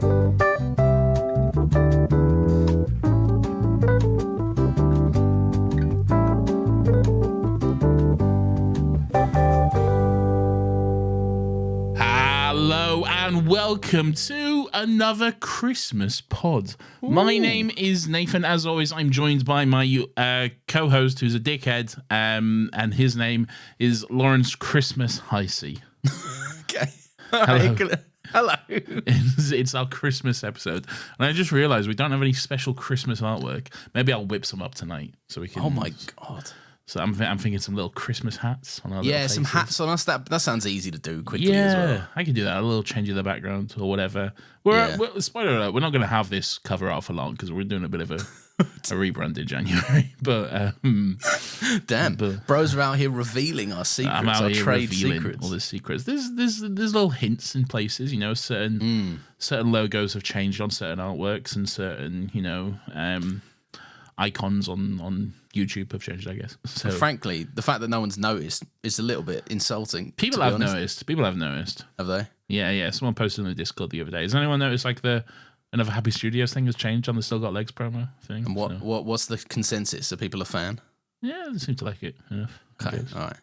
Hello and welcome to another Christmas pod. Ooh. My name is Nathan. As always, I'm joined by my co-host, who's a dickhead, and his name is Laurence Christmas Heisey. Okay. Hello. It's our Christmas episode, and I just realised we don't have any special Christmas artwork. Maybe I'll whip some up tonight so we can. Oh my god! So I'm thinking some little Christmas hats on our little faces. Some hats on us. That sounds easy to do quickly as well. I can do that. A little change of the background or whatever. Spoiler alert, we're not going to have this cover art for long because we're doing a bit of a rebrand in January. But damn, bros are out here revealing our secrets. I'm out our here trade revealing secrets. all the secrets. There's little hints in places. You know, certain logos have changed on certain artworks and certain icons on YouTube have changed, I guess. So frankly, the fact that no one's noticed is a little bit insulting. People have noticed. Have they? Yeah. Someone posted in the Discord the other day. Has anyone noticed another Happy Studios thing has changed on the Still Got Legs promo thing? And what's the consensus? Are people a fan? Yeah, they seem to like it enough. Okay, all right.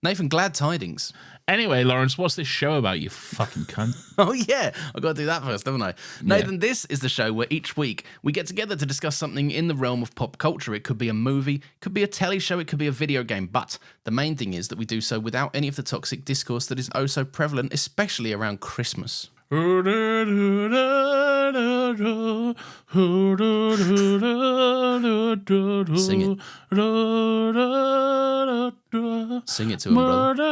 Nathan, glad tidings. Anyway, Laurence, what's this show about, you fucking cunt? Oh, yeah. I've got to do that first, haven't I? Nathan, This is the show where each week we get together to discuss something in the realm of pop culture. It could be a movie, it could be a telly show, it could be a video game. But the main thing is that we do so without any of the toxic discourse that is oh so prevalent, especially around Christmas. Sing it. Sing it to him, brother.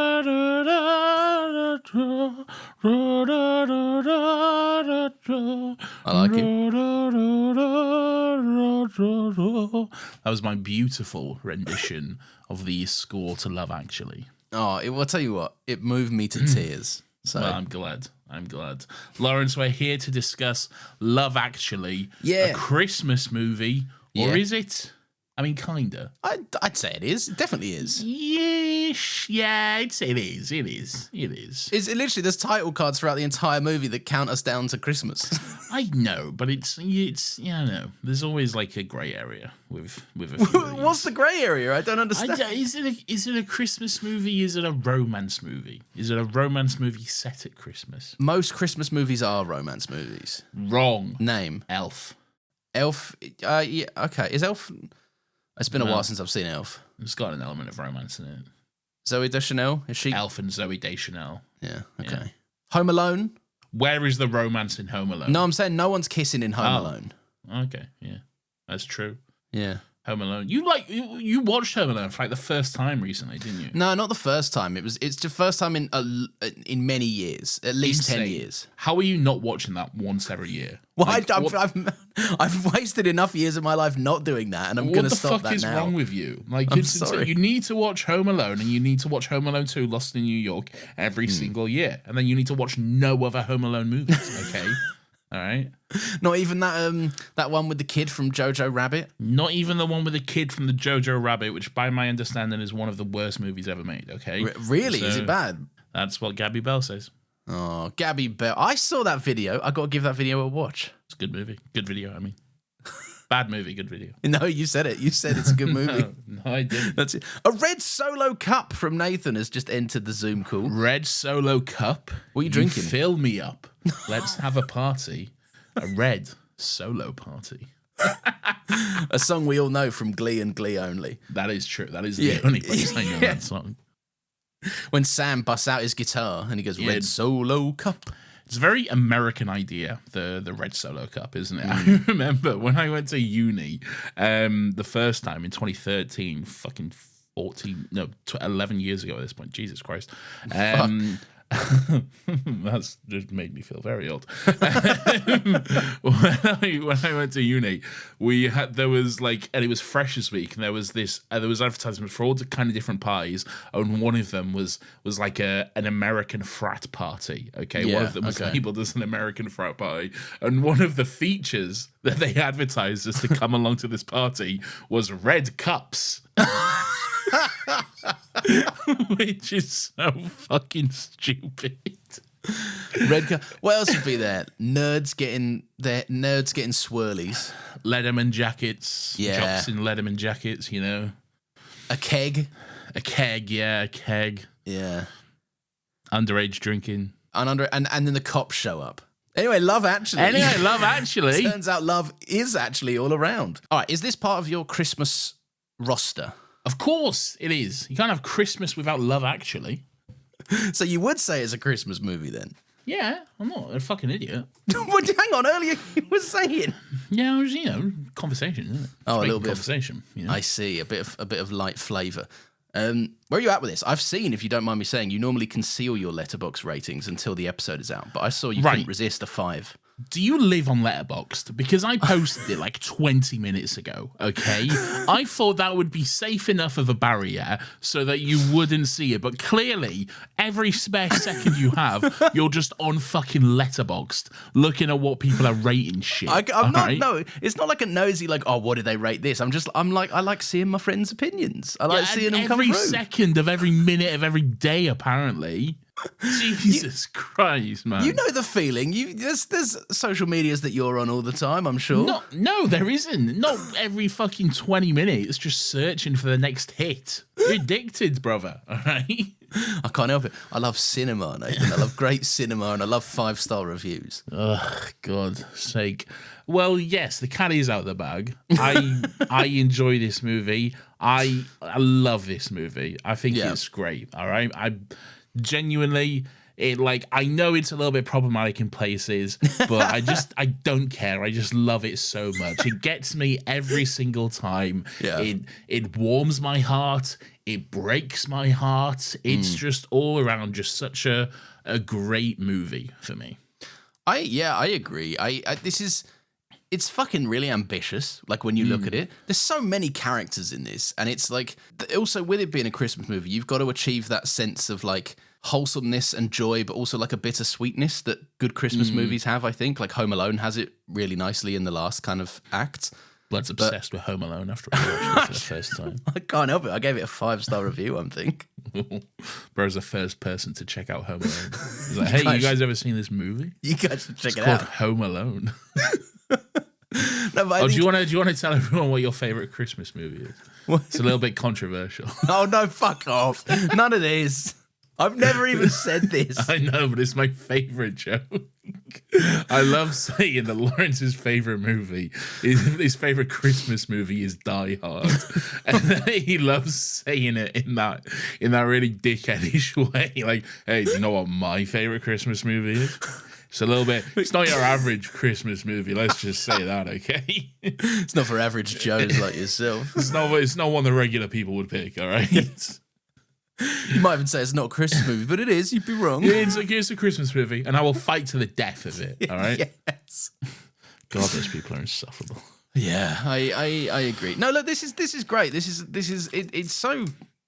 I like it. That was my beautiful rendition of the score to Love Actually. Oh, I'll tell you what, it moved me to tears. So well, I'm glad. Laurence, we're here to discuss Love Actually, a Christmas movie, or is it? I mean, kinda. I'd say it is. It definitely is. Yes, yeah, I'd say it is. It is. It's literally, there's title cards throughout the entire movie that count us down to Christmas. I know, but it's I know. There's always like a grey area with a few What's the grey area? I don't understand. Is it a Christmas movie? Is it a romance movie? Is it a romance movie set at Christmas? Most Christmas movies are romance movies. Wrong. Name. Elf. Elf. Yeah. Okay. Is Elf? It's been a while since I've seen Elf. It's got an element of romance in it. Zooey Deschanel? Is she? Elf and Zooey Deschanel. Yeah, okay. Yeah. Home Alone? Where is the romance in Home Alone? No, I'm saying no one's kissing in Home Alone. Okay, yeah. That's true. Yeah. Home Alone. You watched Home Alone for like the first time recently, didn't you? No, not the first time. It's the first time in many years, at least Insane. 10 years. How are you not watching that once every year? Well, I've wasted enough years of my life not doing that, and I'm going to stop that now. What the fuck is wrong with you? Like, I'm sorry. You need to watch Home Alone, and you need to watch Home Alone 2, Lost in New York, every single year, and then you need to watch no other Home Alone movies. Okay. All right. Not even that one with the kid from Jojo Rabbit? Not even the one with the kid from the Jojo Rabbit, which by my understanding is one of the worst movies ever made, okay? Really? Is it bad? That's what Gabby Bell says. Oh, Gabby Bell. I saw that video. I got to give that video a watch. It's a good movie. Good video, I mean. Bad movie, good video. No, you said it. You said it's a good movie. No, I didn't. That's it. A red Solo cup from Nathan has just entered the Zoom call. Red Solo cup? What are you drinking? Fill me up. Let's have a party. A red Solo party. A song we all know from Glee and Glee Only. That is true. That is the only place I know that song. When Sam busts out his guitar and he goes, Red Solo cup. It's a very American idea, the Red Solo Cup, isn't it? I remember when I went to uni the first time in 2013, fucking 11 years ago at this point. Jesus Christ. That's just made me feel very old. When I went to uni, there was and it was Freshers Week, and there was advertisements for all the kind of different parties, and one of them was like an American frat party. Okay, one of them was labeled as an American frat party, and one of the features that they advertised as to come along to this party was red cups. Which is so fucking stupid. Red car. What else would be there? Nerds getting swirlies. Letterman jackets. Yeah. Jocks in Letterman jackets, you know. A keg. A keg, yeah, a keg. Yeah. Underage drinking. And then the cops show up. Anyway, Love Actually. Turns out love is actually all around. All right, is this part of your Christmas roster? Of course it is. You can't have Christmas without Love Actually. So you would say it's a Christmas movie then? Yeah, I'm not a fucking idiot. Well, hang on, earlier you were saying. Yeah, it was, conversation, isn't it? Oh, a little bit conversation. I see, a bit of light flavour. Where are you at with this? I've seen, if you don't mind me saying, you normally conceal your Letterboxd ratings until the episode is out, but I saw you couldn't resist a 5. Do you live on Letterboxd? Because I posted it like 20 minutes ago, okay? I thought that would be safe enough of a barrier so that you wouldn't see it. But clearly, every spare second you have, you're just on fucking Letterboxd looking at what people are rating shit. I'm not, no, it's not like a nosy, like, oh, what did they rate this? I like seeing my friends' opinions. I like seeing them come through. Every second of every minute of every day, apparently. Jesus Christ, man. You know the feeling. There's social medias that you're on all the time, I'm sure. No, there isn't. Not every fucking 20 minutes just searching for the next hit. You're addicted, brother, all right? I can't help it. I love cinema, Nathan. I love great cinema and I love 5-star reviews. Oh, God's sake. Well, yes, the cat is out of the bag. I enjoy this movie. I love this movie. I think it's great, all right? Genuinely, I know it's a little bit problematic in places, but I don't care. I just love it so much. It gets me every single time. Yeah. It warms my heart. It breaks my heart. It's just all around just such a great movie for me. I agree. It's fucking really ambitious. Like when you look at it, there's so many characters in this, and it's like also with it being a Christmas movie, you've got to achieve that sense of like wholesomeness and joy, but also like a bittersweetness that good Christmas movies have. I think like Home Alone has it really nicely in the last kind of act. Blood's obsessed with Home Alone after I watched it for the first time. I can't help it. I gave it a 5-star review, I think. Bro's the first person to check out Home Alone. He's like, hey, you guys ever seen this movie? You guys should check it's it called out. Home Alone. No, but do you want to tell everyone what your favorite Christmas movie is? What? It's a little bit controversial. Oh no, fuck off. None of this. I've never even said this. I know, but it's my favorite joke. I love saying that Lawrence's favorite movie his favorite Christmas movie is Die Hard, and he loves saying it in that really dickheadish way. Like, hey, do you know what my favorite Christmas movie is? It's a little bit. It's not your average Christmas movie. Let's just say that, okay? It's not for average Joes like yourself. It's not one the regular people would pick. All right. You might even say it's not a Christmas movie, but it is. You'd be wrong. It's a Christmas movie, and I will fight to the death of it. All right. Yes. God, those people are insufferable. Yeah, I agree. No, look, this is great. It's so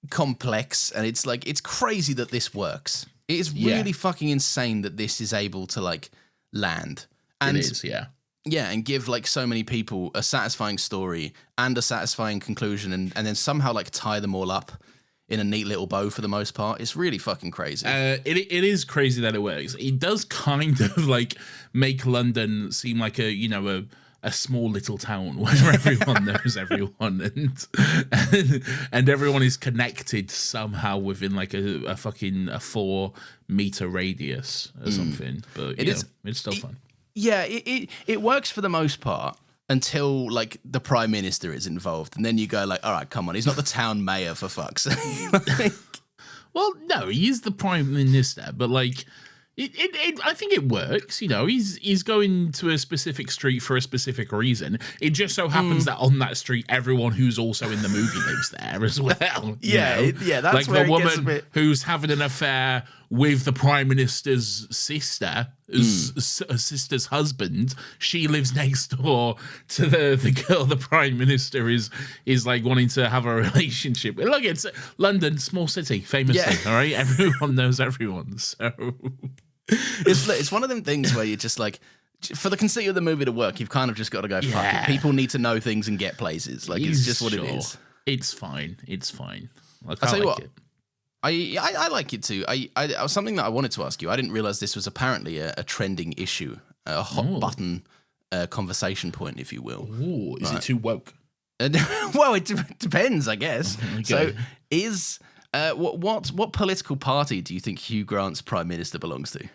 complex, and it's crazy that this works. It is really fucking insane that this is able to like land. And it is, yeah. Yeah, and give like so many people a satisfying story and a satisfying conclusion, and then somehow like tie them all up in a neat little bow for the most part. It's really fucking crazy. It is crazy that it works. It does kind of like make London seem like a small little town where everyone knows everyone and everyone is connected somehow within like a fucking 4-meter radius or something. But it's still fun. Yeah, it works for the most part until like the Prime Minister is involved, and then you go like, all right, come on, he's not the town mayor for fuck's sake. Well, no, he is the Prime Minister, but like I think it works. You know, he's going to a specific street for a specific reason. It just so happens that on that street, everyone who's also in the movie lives there as well. Yeah, that's like where the it gets a woman bit... who's having an affair with the Prime Minister's sister, sister's husband. She lives next door to the girl the Prime Minister is like wanting to have a relationship with. Look, it's London, small city, famously. All right, everyone knows everyone. So it's one of them things where you're just like, for the conceit of the movie to work, you've kind of just got to go, fuck it. People need to know things and get places. Like, it's just what it is. It's fine. It's fine. I'll tell you what. it. I like it too. I something that I wanted to ask you. I didn't realize this was apparently a trending issue, a hot button conversation point, if you will. Ooh, is it too woke? Well, it depends, I guess. Okay. So, what political party do you think Hugh Grant's prime minister belongs to?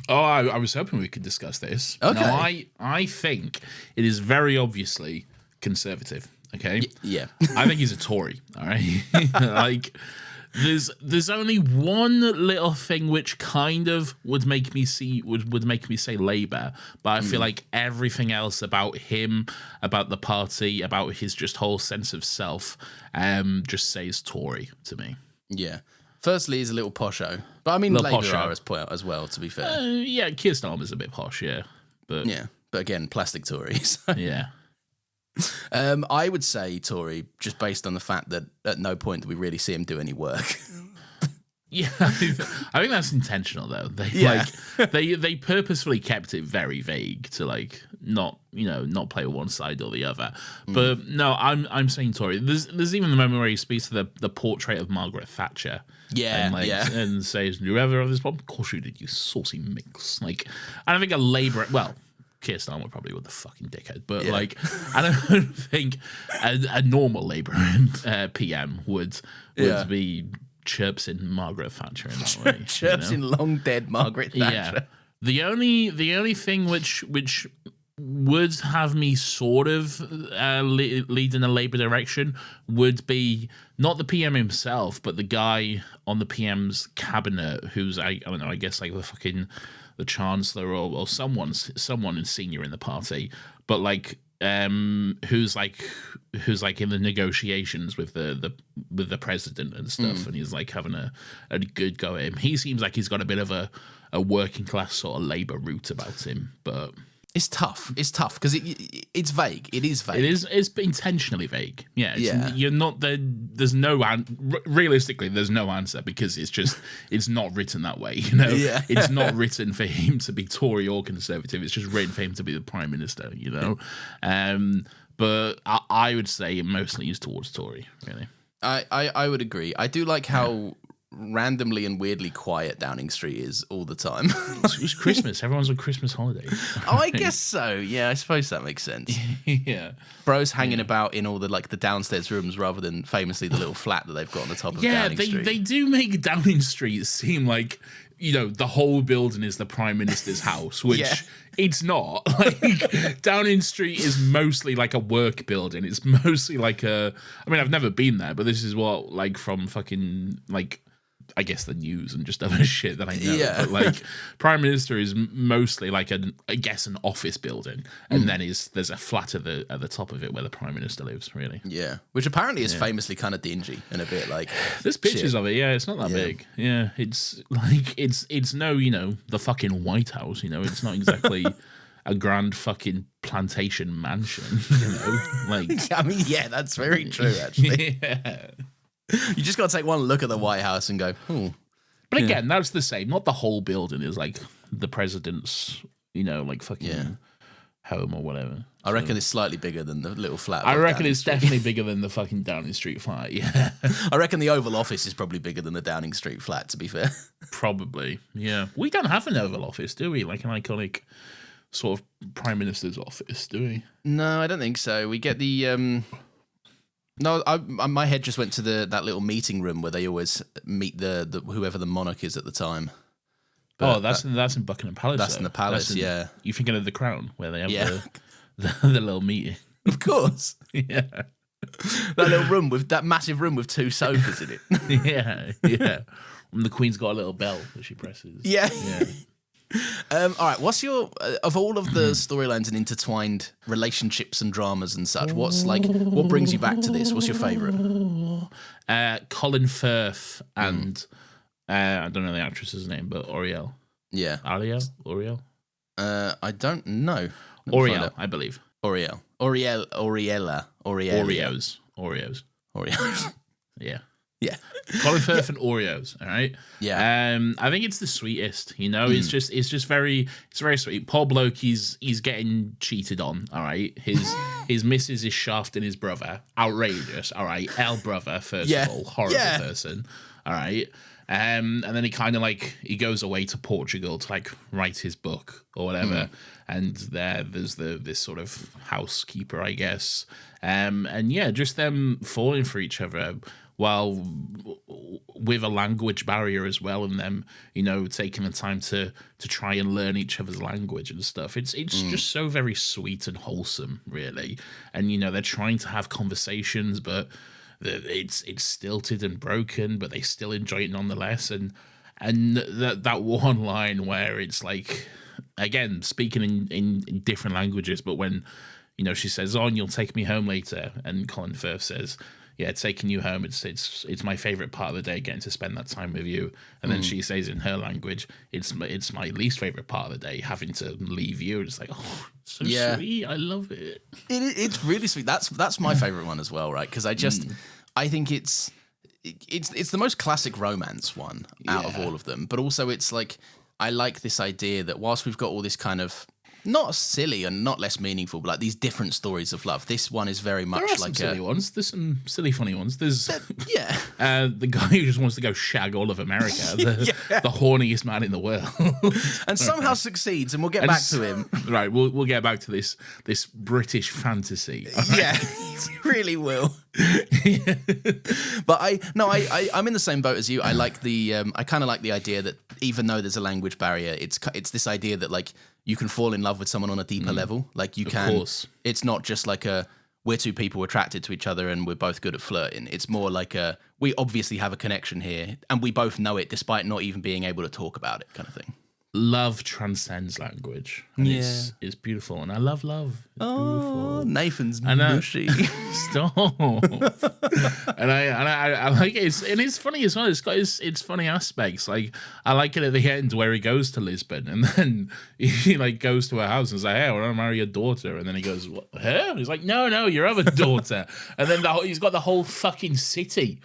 Oh, I was hoping we could discuss this. Okay. Now, I think it is very obviously conservative. Okay. Yeah. I think he's a Tory. All right. Like, there's only one little thing which kind of would make me say Labour, but I feel like everything else about him, about the party, about his just whole sense of self, just says Tory to me. Yeah. Firstly, he's a little posho, but I mean, Labour are as well. To be fair, yeah, Keir Starmer's a bit posh, yeah, but again, plastic Tories. Yeah. I would say Tory, just based on the fact that at no point do we really see him do any work. Yeah, I think that's intentional though. They purposefully kept it very vague to like not play one side or the other. But no, I'm saying Tory. There's even the moment where he speaks to the portrait of Margaret Thatcher. Yeah, and says, "Do you ever have this problem?" Of course you did, you saucy minx. Like, I don't think a Labour. Well, Keir Starmer probably was the fucking dickhead, but like, I don't think a normal Labour PM would be chirpsing Margaret Thatcher in that way. Chirpsing long dead Margaret Thatcher. Yeah. The only thing which would have me sort of lead in a Labour direction would be not the PM himself, but the guy on the PM's cabinet who's I don't know, I guess like the Chancellor or someone in senior in the party, but like who's like in the negotiations with the president and stuff, and he's like having a good go at him. He seems like he's got a bit of a working class sort of Labour route about him, but it's tough. It's tough because it's vague. It is vague. It's intentionally vague. Yeah. You're not there. There's no realistically. There's no answer because it's not written that way. You know. Yeah. It's not written for him to be Tory or Conservative. It's just written for him to be the Prime Minister. You know. But I would say it mostly is towards Tory. Really. I would agree. I do like how randomly and weirdly quiet Downing Street is all the time. It was Christmas. Everyone's on Christmas holiday. Oh, I guess so. Yeah, I suppose that makes sense. Yeah. Bro's hanging about in all the the downstairs rooms rather than famously the little flat that they've got on the top of Downing Street. Yeah, they do make Downing Street seem like, the whole building is the Prime Minister's house, which it's not. Like, Downing Street is mostly like a work building. It's mostly like I've never been there, but this is what, like, from fucking, like, I guess the news and just other shit that I know. Yeah. But like, Prime Minister is mostly like an office building, and then there's a flat at the top of it where the Prime Minister lives. Really. Yeah, which apparently is famously kind of dingy and a bit like. There's pictures of it. Yeah, it's not that big. Yeah, it's like it's no the fucking White House. It's not exactly a grand fucking plantation mansion. Like. I mean, yeah, that's very true. Actually. Yeah. You just got to take one look at the White House and go, But again, that's the same. Not the whole building is like the president's, like fucking home or whatever. I reckon it's slightly bigger than the little flat. I reckon it's definitely bigger than the fucking Downing Street flat, yeah. I reckon the Oval Office is probably bigger than the Downing Street flat, to be fair. Probably, yeah. We don't have an Oval Office, do we? Like an iconic sort of Prime Minister's office, do we? No, I don't think so. We get the... No, my head just went to that little meeting room where they always meet the whoever the monarch is at the time. But, that's in Buckingham Palace. That's in the palace, yeah. You thinking of the Crown where they have the little meeting? Of course, yeah. That little room that massive room with 2 sofas in it. yeah. And the Queen's got a little bell that she presses. Yeah. All right, what's your of all of the storylines and intertwined relationships and dramas and such, what brings you back to this? What's your favourite? Colin Firth and I don't know the actress's name, but Oriel. Yeah. Oriel? I don't know. Oriel, I believe. Oriella. Oreos. Yeah. Yeah. Colin Firth and Oreos, all right? Yeah. I think it's the sweetest, it's just very sweet. Poor bloke, he's getting cheated on, all right? His missus is shafting his brother. Outrageous, all right? El brother, first of all, horrible person. All right. And then he goes away to Portugal to like write his book or whatever. And there's this sort of housekeeper, I guess. And yeah, just them falling for each other while with a language barrier as well, and them, taking the time to try and learn each other's language and stuff. It's just so very sweet and wholesome, really. And they're trying to have conversations, but it's stilted and broken, but they still enjoy it nonetheless. And that one line where it's like, again, speaking in different languages, but when she says, "Oh, and you'll take me home later," and Colin Firth says, "Yeah, taking you home, it's my favorite part of the day, getting to spend that time with you." And then she says in her language, it's my least favorite part of the day, having to leave you. It's like, oh, so sweet. I love it. It's really sweet. That's my favorite one as well, right? Because I think it's the most classic romance one out of all of them. But also it's like, I like this idea that whilst we've got all this kind of not silly and not less meaningful, but like these different stories of love. This one is very much like some silly ones. There's some silly, funny ones. There's the guy who just wants to go shag all of America, the horniest man in the world, and somehow succeeds. And we'll get back to him. Right, we'll get back to this British fantasy. Right? Yeah, really will. But I'm in the same boat as you. I like I kind of like the idea that even though there's a language barrier, it's this idea that like, you can fall in love with someone on a deeper level. Like you can, of course. It's not just like we're two people attracted to each other and we're both good at flirting. It's more like we obviously have a connection here and we both know it despite not even being able to talk about it, kind of thing. Love transcends language. And it's beautiful. And I love love. It's beautiful. Nathan's mushy. Stop. and I like it. And it's funny as well. It's got its funny aspects. Like, I like it at the end where he goes to Lisbon and then he like goes to her house and is like, "Hey, I want to marry your daughter." And then he goes, "What? Her?" And he's like, No, your other daughter." And then he's got the whole fucking city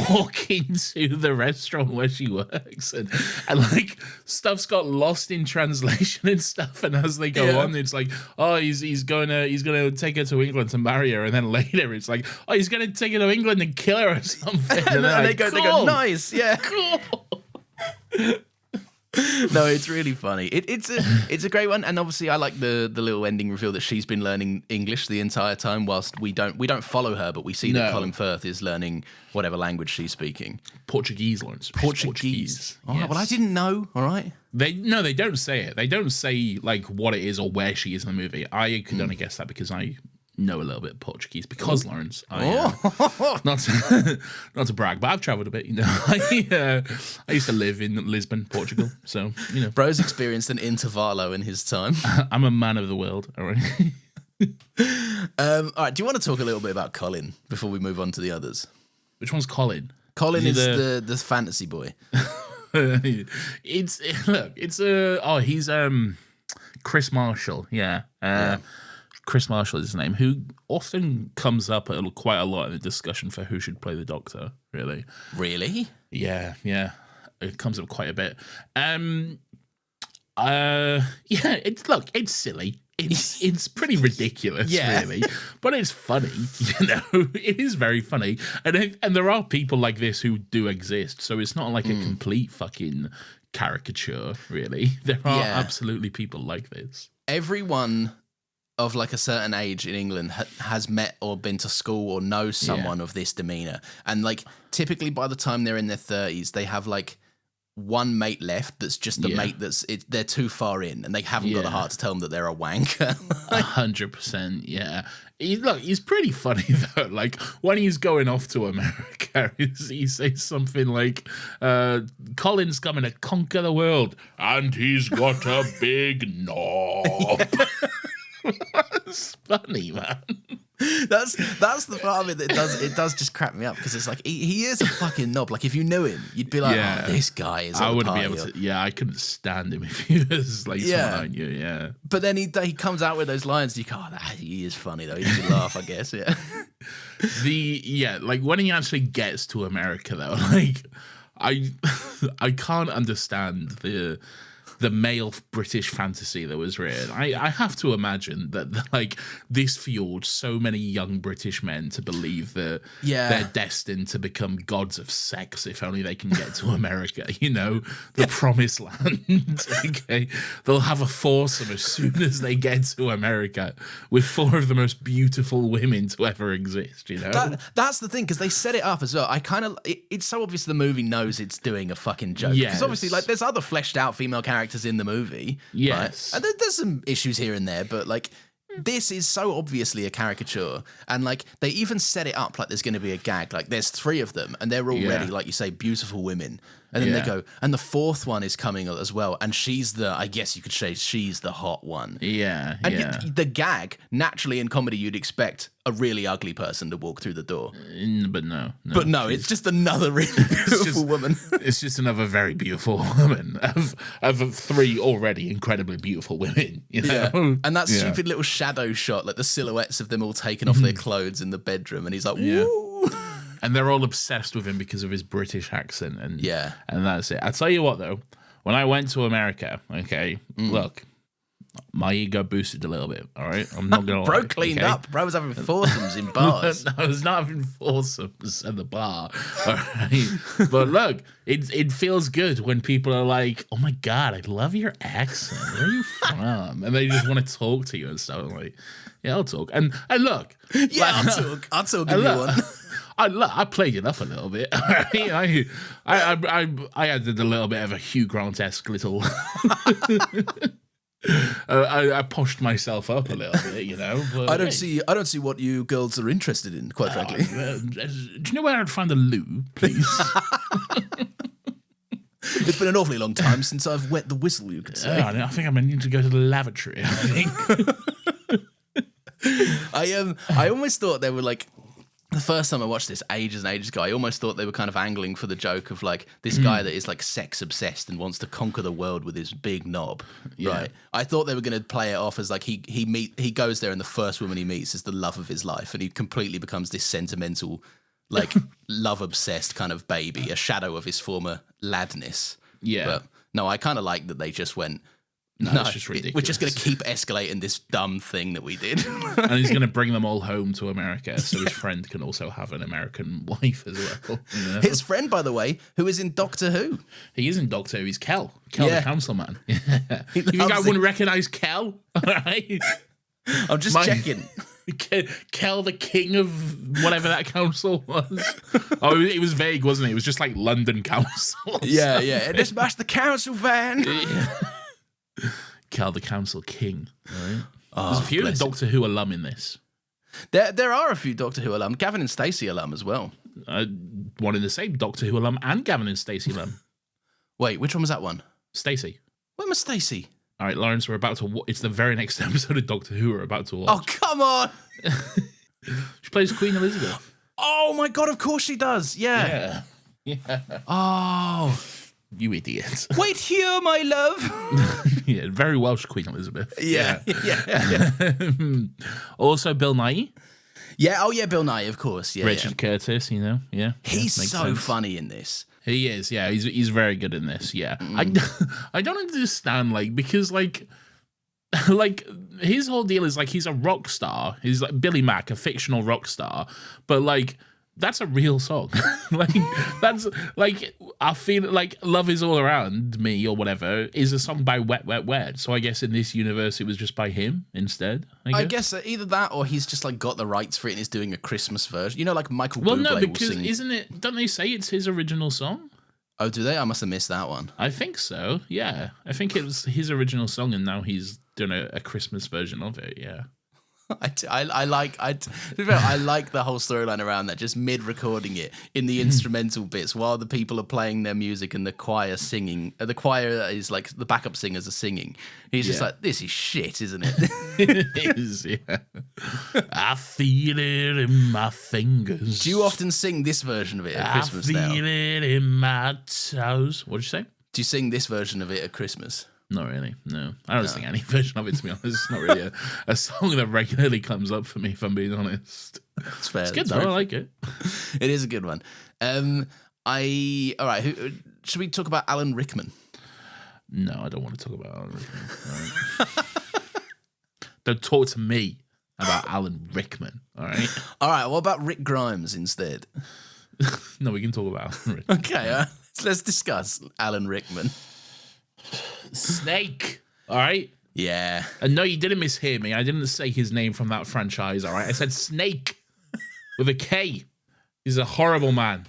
walking to the restaurant where she works. And like, stuff's got lost in translation and stuff, and as they go on, it's like, oh, he's gonna take her to England to marry her, and then later it's like, oh, he's gonna take her to England and kill her or something. And they go, nice, yeah, cool. No, it's really funny. It's a great one, and obviously I like the little ending reveal that she's been learning English the entire time, whilst we don't follow her, but we see that Colin Firth is learning whatever language she's speaking. Portuguese, Laurence. Portuguese. All right, well, I didn't know. All right. They don't say it. They don't say like what it is or where she is in the movie. I could only guess that because I know a little bit of Portuguese because Laurence. Not to brag, but I've travelled a bit. I used to live in Lisbon, Portugal. So bro's experienced an intervallo in his time. I'm a man of the world. All right. All right. Do you want to talk a little bit about Colin before we move on to the others? Which one's Colin? Colin is the fantasy boy. He's Chris Marshall. Yeah. Chris Marshall is his name, who often comes up quite a lot in the discussion for who should play the Doctor, really. Really? Yeah. It comes up quite a bit. It's silly. It's pretty ridiculous, really. But it's funny, It is very funny. And there are people like this who do exist, so it's not like a complete fucking caricature, really. There are absolutely people like this. Everyone of like a certain age in England has met or been to school or knows someone of this demeanor. And like typically by the time they're in their 30s, they have like one mate left that's just the mate they're too far in and they haven't got the heart to tell them that they're a wanker. 100%, yeah. He's pretty funny though. Like when he's going off to America, he says something like, Colin's coming to conquer the world and he's got a big knob. That's funny, man. That's the part of it that it does just crack me up because it's like he is a fucking knob. Like if you knew him, you'd be like, oh, this guy is. I wouldn't be able to. Yeah, I couldn't stand him if he was like someone I knew. Yeah, but then he comes out with those lines. And you go, he is funny though. He should laugh, I guess. Yeah. Like when he actually gets to America though, like I can't understand the the male British fantasy that was written. I have to imagine that like this fueled so many young British men to believe that they're destined to become gods of sex if only they can get to America, the promised land. Okay, they'll have a foursome as soon as they get to America with 4 of the most beautiful women to ever exist. That's the thing, because they set it up as well. It's so obvious the movie knows it's doing a fucking joke. Because obviously, like, there's other fleshed out female characters in the movie. Yes. Right? And there's some issues here and there, but like, this is so obviously a caricature. And like, they even set it up like there's going to be a gag. Like, there's 3 of them, and they're already, like you say, beautiful women. And then they go, and the 4th one is coming as well. And I guess you could say she's the hot one. Yeah. And the gag, naturally in comedy, you'd expect a really ugly person to walk through the door. But no. But no, it's just another really beautiful woman. It's just another very beautiful woman of 3 already incredibly beautiful women. Yeah. And that stupid little shadow shot, like the silhouettes of them all taking off their clothes in the bedroom. And he's like, woo! And they're all obsessed with him because of his British accent. And that's it. I tell you what, though, when I went to America, look, my ego boosted a little bit, all right? I'm not going to lie. Bro cleaned up. Bro was having foursomes in bars. No, I was not having foursomes at the bar, all right? But look, it feels good when people are like, oh my God, I love your accent. Where are you from? And they just want to talk to you and stuff. I'm like, yeah, I'll talk. And look. Yeah, I'll talk if you want. I played it up a little bit. I added a little bit of a Hugh Grant-esque little. I pushed myself up a little bit, But, I don't see what you girls are interested in, quite frankly. Do you know where I'd find a loo, please? It's been an awfully long time since I've wet the whistle, you could say. I think I'm going to need to go to the lavatory. I think. I almost thought they were like. The first time I watched this ages and ages ago, I almost thought they were kind of angling for the joke of like this guy that is like sex obsessed and wants to conquer the world with his big knob. Right? I thought they were going to play it off as like he goes there and the first woman he meets is the love of his life, and he completely becomes this sentimental, like love obsessed kind of baby, a shadow of his former ladness. Yeah. But no, I kind of like that they just went. No, it's just ridiculous. We're just going to keep escalating this dumb thing that we did. And he's going to bring them all home to America so his friend can also have an American wife as well. His friend, by the way, who is in Doctor Who. He is in Doctor Who. He's Kel the councilman. You think I wouldn't recognise Kel? All right. I'm just checking. Kel, the king of whatever that council was. Oh, it was vague, wasn't it? It was just like London Council. Yeah. And this smash the council van. Yeah. Cal the Council King. Right? There's a few Doctor Who alum in this. There are a few Doctor Who alum. Gavin and Stacey alum as well. One in the same Doctor Who alum and Gavin and Stacey alum. Wait, which one was that one? Stacey. When was Stacey? All right, Laurence, we're about to. It's the very next episode of Doctor Who we're about to watch. Oh, come on! She plays Queen Elizabeth. Oh my God! Of course she does. Yeah. Oh. You idiot. Wait here, my love. Yeah, very Welsh Queen Elizabeth. Yeah. Also, Bill Nighy. Yeah, Bill Nighy, of course. Yeah, Richard Curtis, yeah. He's so sense. funny in this. He is, yeah. He's very good in this, yeah. I don't understand, because his whole deal is he's a rock star. He's like Billy Mack, a fictional rock star, but that's a real song. That's I feel like Love Is All Around Me or whatever is a song by Wet Wet Wet. So I guess in this universe it was just by him instead. I guess either that or he's just got the rights for it and is doing a Christmas version. Like Michael Bublé. Well, no, because will sing... isn't it? Don't they say it's his original song? Oh, do they? I must have missed that one. I think so. Yeah, I think it was his original song, and now he's doing a Christmas version of it. Yeah. I like the whole storyline around that, just mid-recording it in the instrumental bits while the people are playing their music and the choir singing. The choir is the backup singers are singing. He's just like, this is shit, isn't it? It is, yeah. I feel it in my fingers. Do you often sing this version of it at Christmas now? I feel it in my toes. What did you say? Do you sing this version of it at Christmas? Not really, no. I don't sing any version of it, to be honest. It's not really a song that regularly comes up for me, if I'm being honest. It's fair. It's good, though. I like it. It is a good one. All right, should we talk about Alan Rickman? No, I don't want to talk about Alan Rickman. All right? Don't talk to me about Alan Rickman. All right. All right. What about Rick Grimes instead? No, we can talk about Alan Rickman. Okay. Let's discuss Alan Rickman. Snake. All right. Yeah. And no, you didn't mishear me. I didn't say his name from that franchise. All right. I said Snake with a K. He's a horrible man.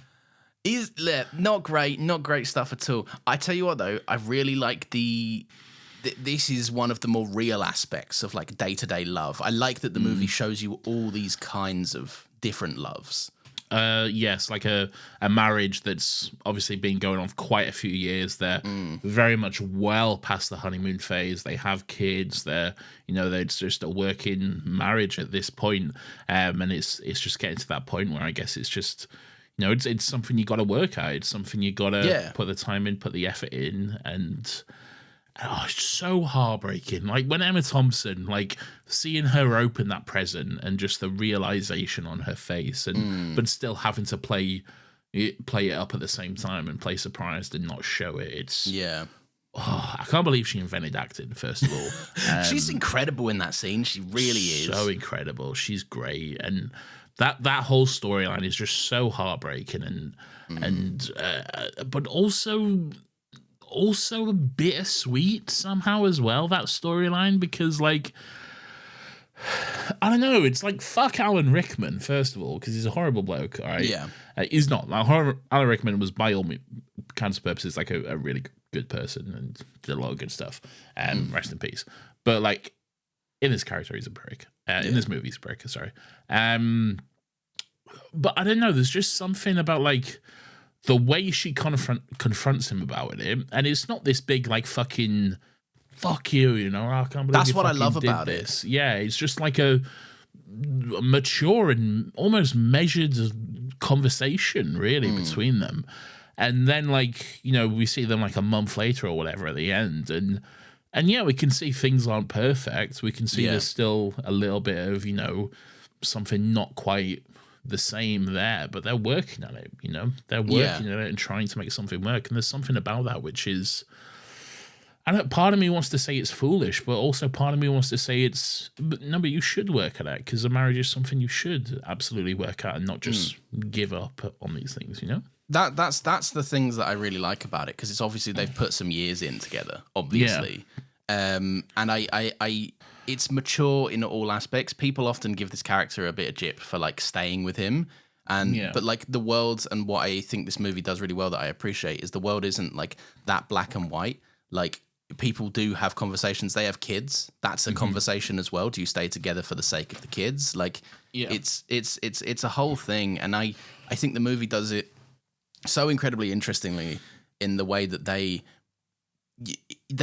He's not great stuff at all. I tell you what, though, I really like this is one of the more real aspects of like day-to-day love. I like that the movie shows you all these kinds of different loves. Yes, like a marriage that's obviously been going on for quite a few years. They're very much well past the honeymoon phase. They have kids. They're just a working marriage at this point. And it's just getting to that point where I guess it's just, it's something you got to work at. It's something you got to put the time in, put the effort in, and it's so heartbreaking. Like when Emma Thompson, like seeing her open that present and just the realization on her face, and but still having to play it up at the same time and play surprised and not show it. It's I can't believe she invented acting. First of all, she's incredible in that scine. She really is so incredible. She's great, and that whole storyline is just so heartbreaking and but also bittersweet somehow as well, that storyline, because like I don't know, it's like fuck Alan Rickman first of all, because he's a horrible bloke. All right, he's not. Like, Alan Rickman was by all kinds of purposes like a really good person and did a lot of good stuff. Rest in peace. But like in this character, he's a prick. In this movie, he's a prick. Sorry. But I don't know. There's just something about like the way she confronts him about it, and it's not this big like fucking fuck you, I can't believe that's you what I fucking love did about this. It. Yeah, it's just like a mature and almost measured conversation, really, between them. And then like we see them like a month later or whatever at the end, and yeah, we can see things aren't perfect. We can see there's still a little bit of something not quite the same there, but they're working on it. They're working on it and trying to make something work. And there's something about that which is, part of me wants to say it's foolish, but also part of me wants to say but you should work at it, because a marriage is something you should absolutely work at and not just give up on these things. That's the things that I really like about it, because it's obviously they've put some years in together, obviously. And I it's mature in all aspects. People often give this character a bit of jip for like staying with him, but like the world, and what I think this movie does really well that I appreciate is the world isn't like that black and white. Like people do have conversations. They have kids. That's a conversation as well. Do you stay together for the sake of the kids? Like it's a whole thing, and I think the movie does it so incredibly interestingly in the way that they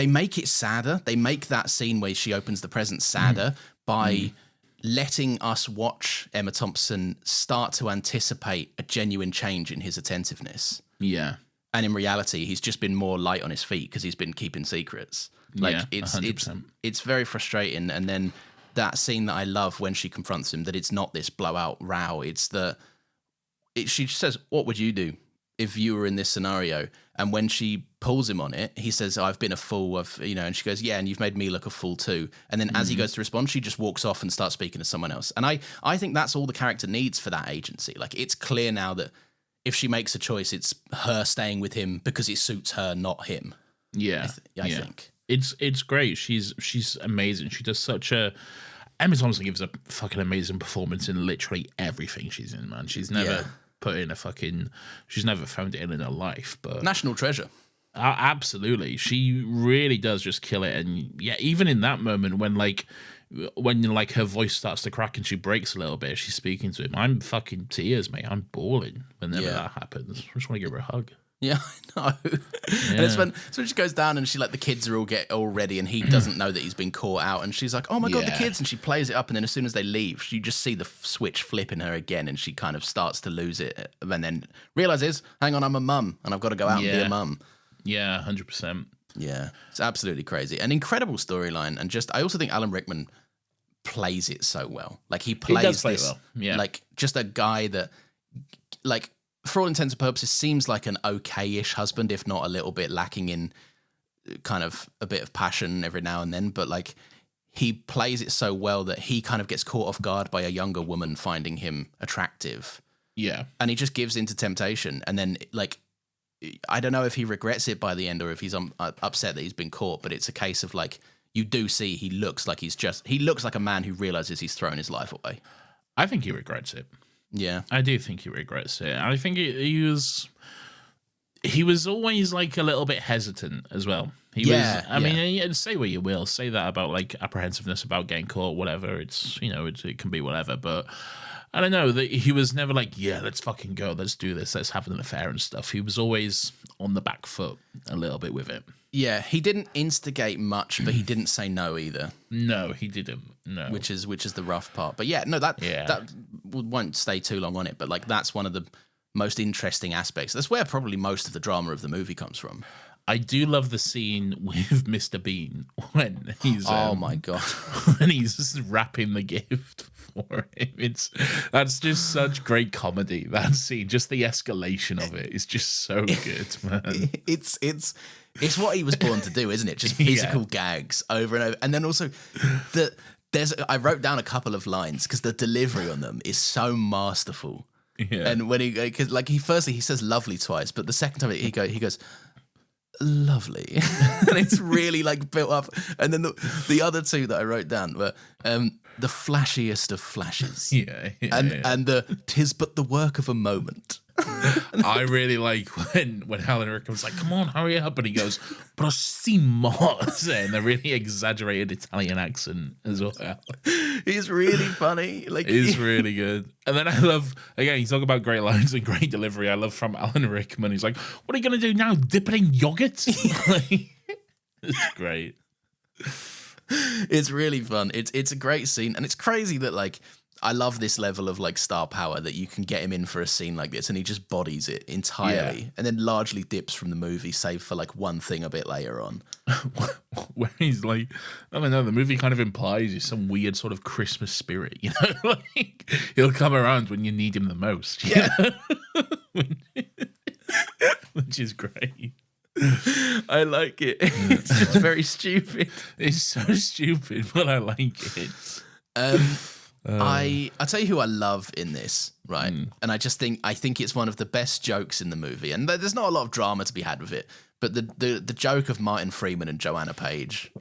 make it sadder. They make that scene where she opens the present sadder by letting us watch Emma Thompson start to anticipate a genuine change in his attentiveness. Yeah. And in reality, he's just been more light on his feet because he's been keeping secrets. Like it's very frustrating. And then that scene that I love when she confronts him, that it's not this blowout row. It's she says, "What would you do if you were in this scenario?" And when she pulls him on it, he says, "I've been a fool." And she goes, "Yeah, and you've made me look a fool too." And then as he goes to respond, she just walks off and starts speaking to someone else. And I think that's all the character needs for that agency. Like, it's clear now that if she makes a choice, it's her staying with him because it suits her, not him. Yeah, I think it's great. She's amazing. She does Emma Thompson gives a fucking amazing performance in literally everything she's in. Man, she's never put in she's never phoned it in her life. But national treasure. Absolutely, she really does just kill it. And yeah, even in that moment when her voice starts to crack and she breaks a little bit, she's speaking to him, I'm fucking tears, mate. I'm bawling whenever that happens. I just want to give her a hug. Yeah, I know. And it's when she goes down and the kids are all ready, and he doesn't know that he's been caught out, and she's like, "Oh my god, the kids!" And she plays it up, and then as soon as they leave, you just see the switch flip in her again, and she kind of starts to lose it, and then realizes, "Hang on, I'm a mum, and I've got to go out and be a mum." Yeah, 100%. Yeah, it's absolutely crazy. An incredible storyline, and I also think Alan Rickman plays it so well. Like, he plays this, like, just a guy that, like, for all intents and purposes, seems like an okay-ish husband, if not a little bit lacking in kind of a bit of passion every now and then, but like he plays it so well that he kind of gets caught off guard by a younger woman finding him attractive. Yeah. And he just gives into temptation. And then, like, I don't know if he regrets it by the end or if he's upset that he's been caught, but it's a case of, like, you do see he looks like he looks like a man who realizes he's thrown his life away. I think he regrets it. Yeah. I do think he regrets it. I think he was always, like, a little bit hesitant as well. I mean, say what you will, say that about, like, apprehensiveness about getting caught, whatever. It's, it can be whatever, but I don't know, that he was never like, yeah, let's fucking go, let's do this, let's have an affair and stuff. He was always on the back foot a little bit with it. Yeah, he didn't instigate much, but he didn't say no either. No, he didn't. No, which is the rough part. But yeah, no, that won't stay too long on it. But like, that's one of the most interesting aspects. That's where probably most of the drama of the movie comes from. I do love the scene with Mr. Bean when he's oh my god, when he's just wrapping the gift for him. That's just such great comedy. That scene, just the escalation of it is just so good, man. It's what he was born to do, isn't it? Just physical gags over and over, and then also I wrote down a couple of lines because the delivery on them is so masterful. Yeah. And when he firstly says lovely twice, but the second time he goes lovely, and it's really like built up. And then the other two that I wrote down were the flashiest of flashes, and the 'tis but the work of a moment. I really like when Alan Rickman's like, come on, hurry up, and he goes, prossimos, and the really exaggerated Italian accent as well. He's really funny. Like, he's really good. And then I love, again, you talk about great lines and great delivery. I love from Alan Rickman. He's like, what are you going to do now? Dip it in yogurt? It's great. It's really fun. It's a great scene. And it's crazy that, like, I love this level of, like, star power that you can get him in for a scene like this and he just bodies it entirely and then largely dips from the movie, save for, like, one thing a bit later on. Where he's like, I don't know, the movie kind of implies he's some weird sort of Christmas spirit, you know? Like, he'll come around when you need him the most. You know? Which is great. I like it. It's just very stupid. It's so stupid, but I like it. I tell you who I love in this, right? And I think it's one of the best jokes in the movie. And there's not a lot of drama to be had with it, but the joke of Martin Freeman and Joanna Page.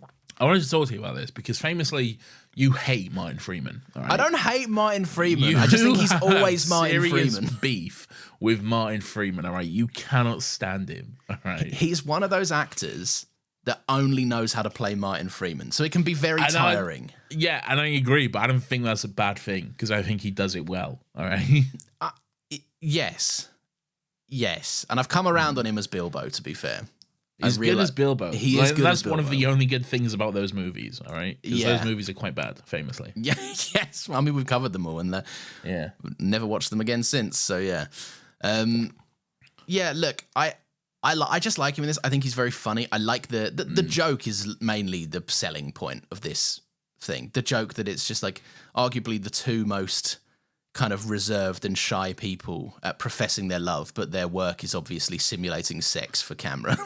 I wanted to talk to you about this because famously you hate Martin Freeman. All right? I don't hate Martin Freeman. I just think he's always Martin serious Freeman. Beef with Martin Freeman. All right, you cannot stand him. All right, he's one of those actors that only knows how to play Martin Freeman. So it can be very tiring. And I agree, but I don't think that's a bad thing because I think he does it well. All right. Yes. And I've come around on him as Bilbo, to be fair. He's good as Bilbo. He is good That's as Bilbo. one of the only good things about those movies, all right? Because those movies are quite bad, famously. Yeah, yes. I mean, we've covered them all and never watched them again since, so yeah. Look, I just like him in this. I think he's very funny. I like the joke is mainly the selling point of this thing. The joke that it's just like arguably the two most kind of reserved and shy people at professing their love, but their work is obviously simulating sex for camera.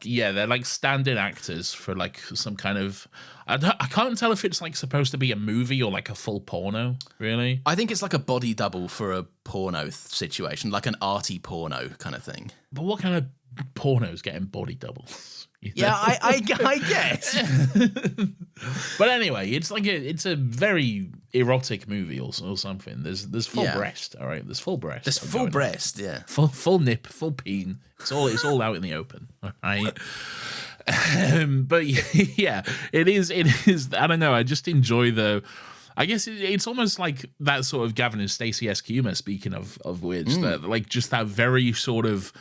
They're like stand-in actors for like some kind of... I can't tell if it's like supposed to be a movie or like a full porno, really. I think it's like a body double for a porno situation, like an arty porno kind of thing. But what kind of pornos getting body doubles? You know? Yeah, I guess. But anyway, it's like it's a very erotic movie or something. There's full breast, all right. There's full breast. There's full breast, yeah. Full nip, full peen. It's all out in the open, all right. But yeah, it is. I don't know. I just enjoy I guess it's almost like that sort of Gavin and Stacey-esque humor. Speaking of which, that like just that very sort of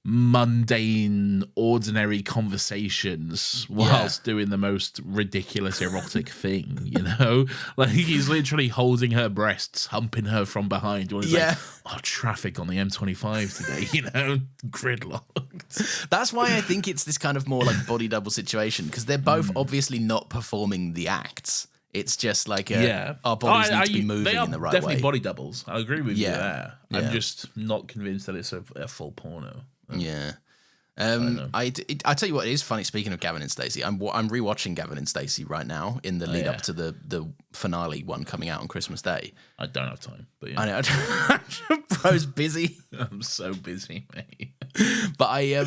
mundane, ordinary conversations whilst doing the most ridiculous erotic thing, you know? Like, he's literally holding her breasts, humping her from behind. When he's like, traffic on the M25 today, you know? Gridlocked. That's why I think it's this kind of more like body double situation, because they're both obviously not performing the acts. It's just like our bodies need to be moving in the right way. Definitely body doubles. I agree with you there. I'm just not convinced that it's a full porno. Yeah. I tell you what, it is funny. Speaking of Gavin and Stacey, I'm rewatching Gavin and Stacey right now in the lead up to the finale one coming out on Christmas Day. I don't have time, but yeah. I know. Bro's busy. I'm so busy, mate. But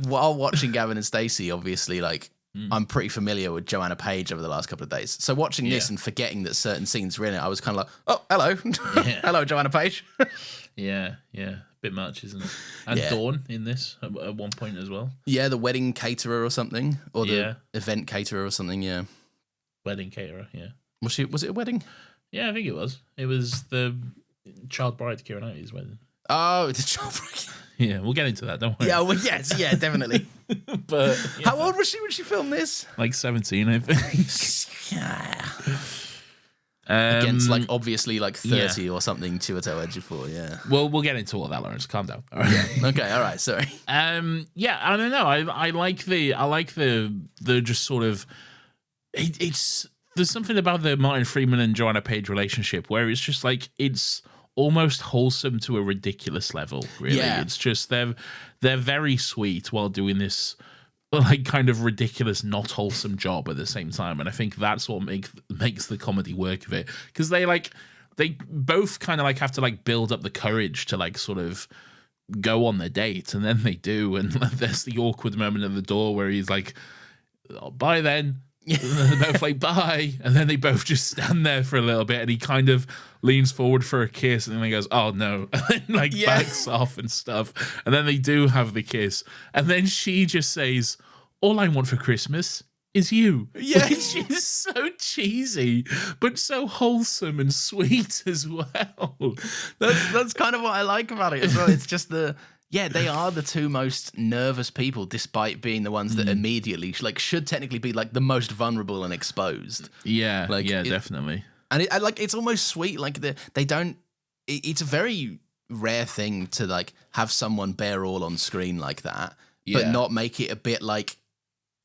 while watching Gavin and Stacey, obviously, like I'm pretty familiar with Joanna Page over the last couple of days. So watching this and forgetting that certain scenes were in it, I was kind of like, oh, hello, hello, Joanna Page. Yeah. Bit much, isn't it? And Dawn in this at one point as well. Yeah, the wedding caterer or something, or the event caterer or something. Yeah, wedding caterer. Yeah. Was it a wedding? Yeah, I think it was. It was the child bride Keira Knightley's wedding. Oh, the child bride. Yeah, we'll get into that. Don't worry. Yeah, well, yes, yeah, definitely. But how old was she when she filmed this? Like 17, I think. Yeah. Against like obviously like 30 or something Chiwetel Ejiofor, yeah. Well, we'll get into all that, Laurence. Calm down. All right. Yeah. Okay, all right, sorry. Yeah, I don't know. I like the just sort of it's there's something about the Martin Freeman and Joanna Page relationship where it's just like it's almost wholesome to a ridiculous level, really. Yeah. It's just they're very sweet while doing this like kind of ridiculous, not wholesome job at the same time, and I think that's what makes the comedy work of it, because they both kind of like have to like build up the courage to like sort of go on their date, and then they do, and there's the awkward moment at the door where he's like, oh, bye then. And they're both like bye, and then they both just stand there for a little bit, and he kind of leans forward for a kiss, and then he goes, oh no, and then like backs off and stuff, and then they do have the kiss, and then she just says, all I want for Christmas is you. Yeah. Which is so cheesy, but so wholesome and sweet as well. That's kind of what I like about it as well. It's just they are the two most nervous people, despite being the ones that immediately should technically be like the most vulnerable and exposed. Yeah, definitely. And it's almost sweet. Like they don't. It's a very rare thing to like have someone bare all on screen like that, but not make it a bit like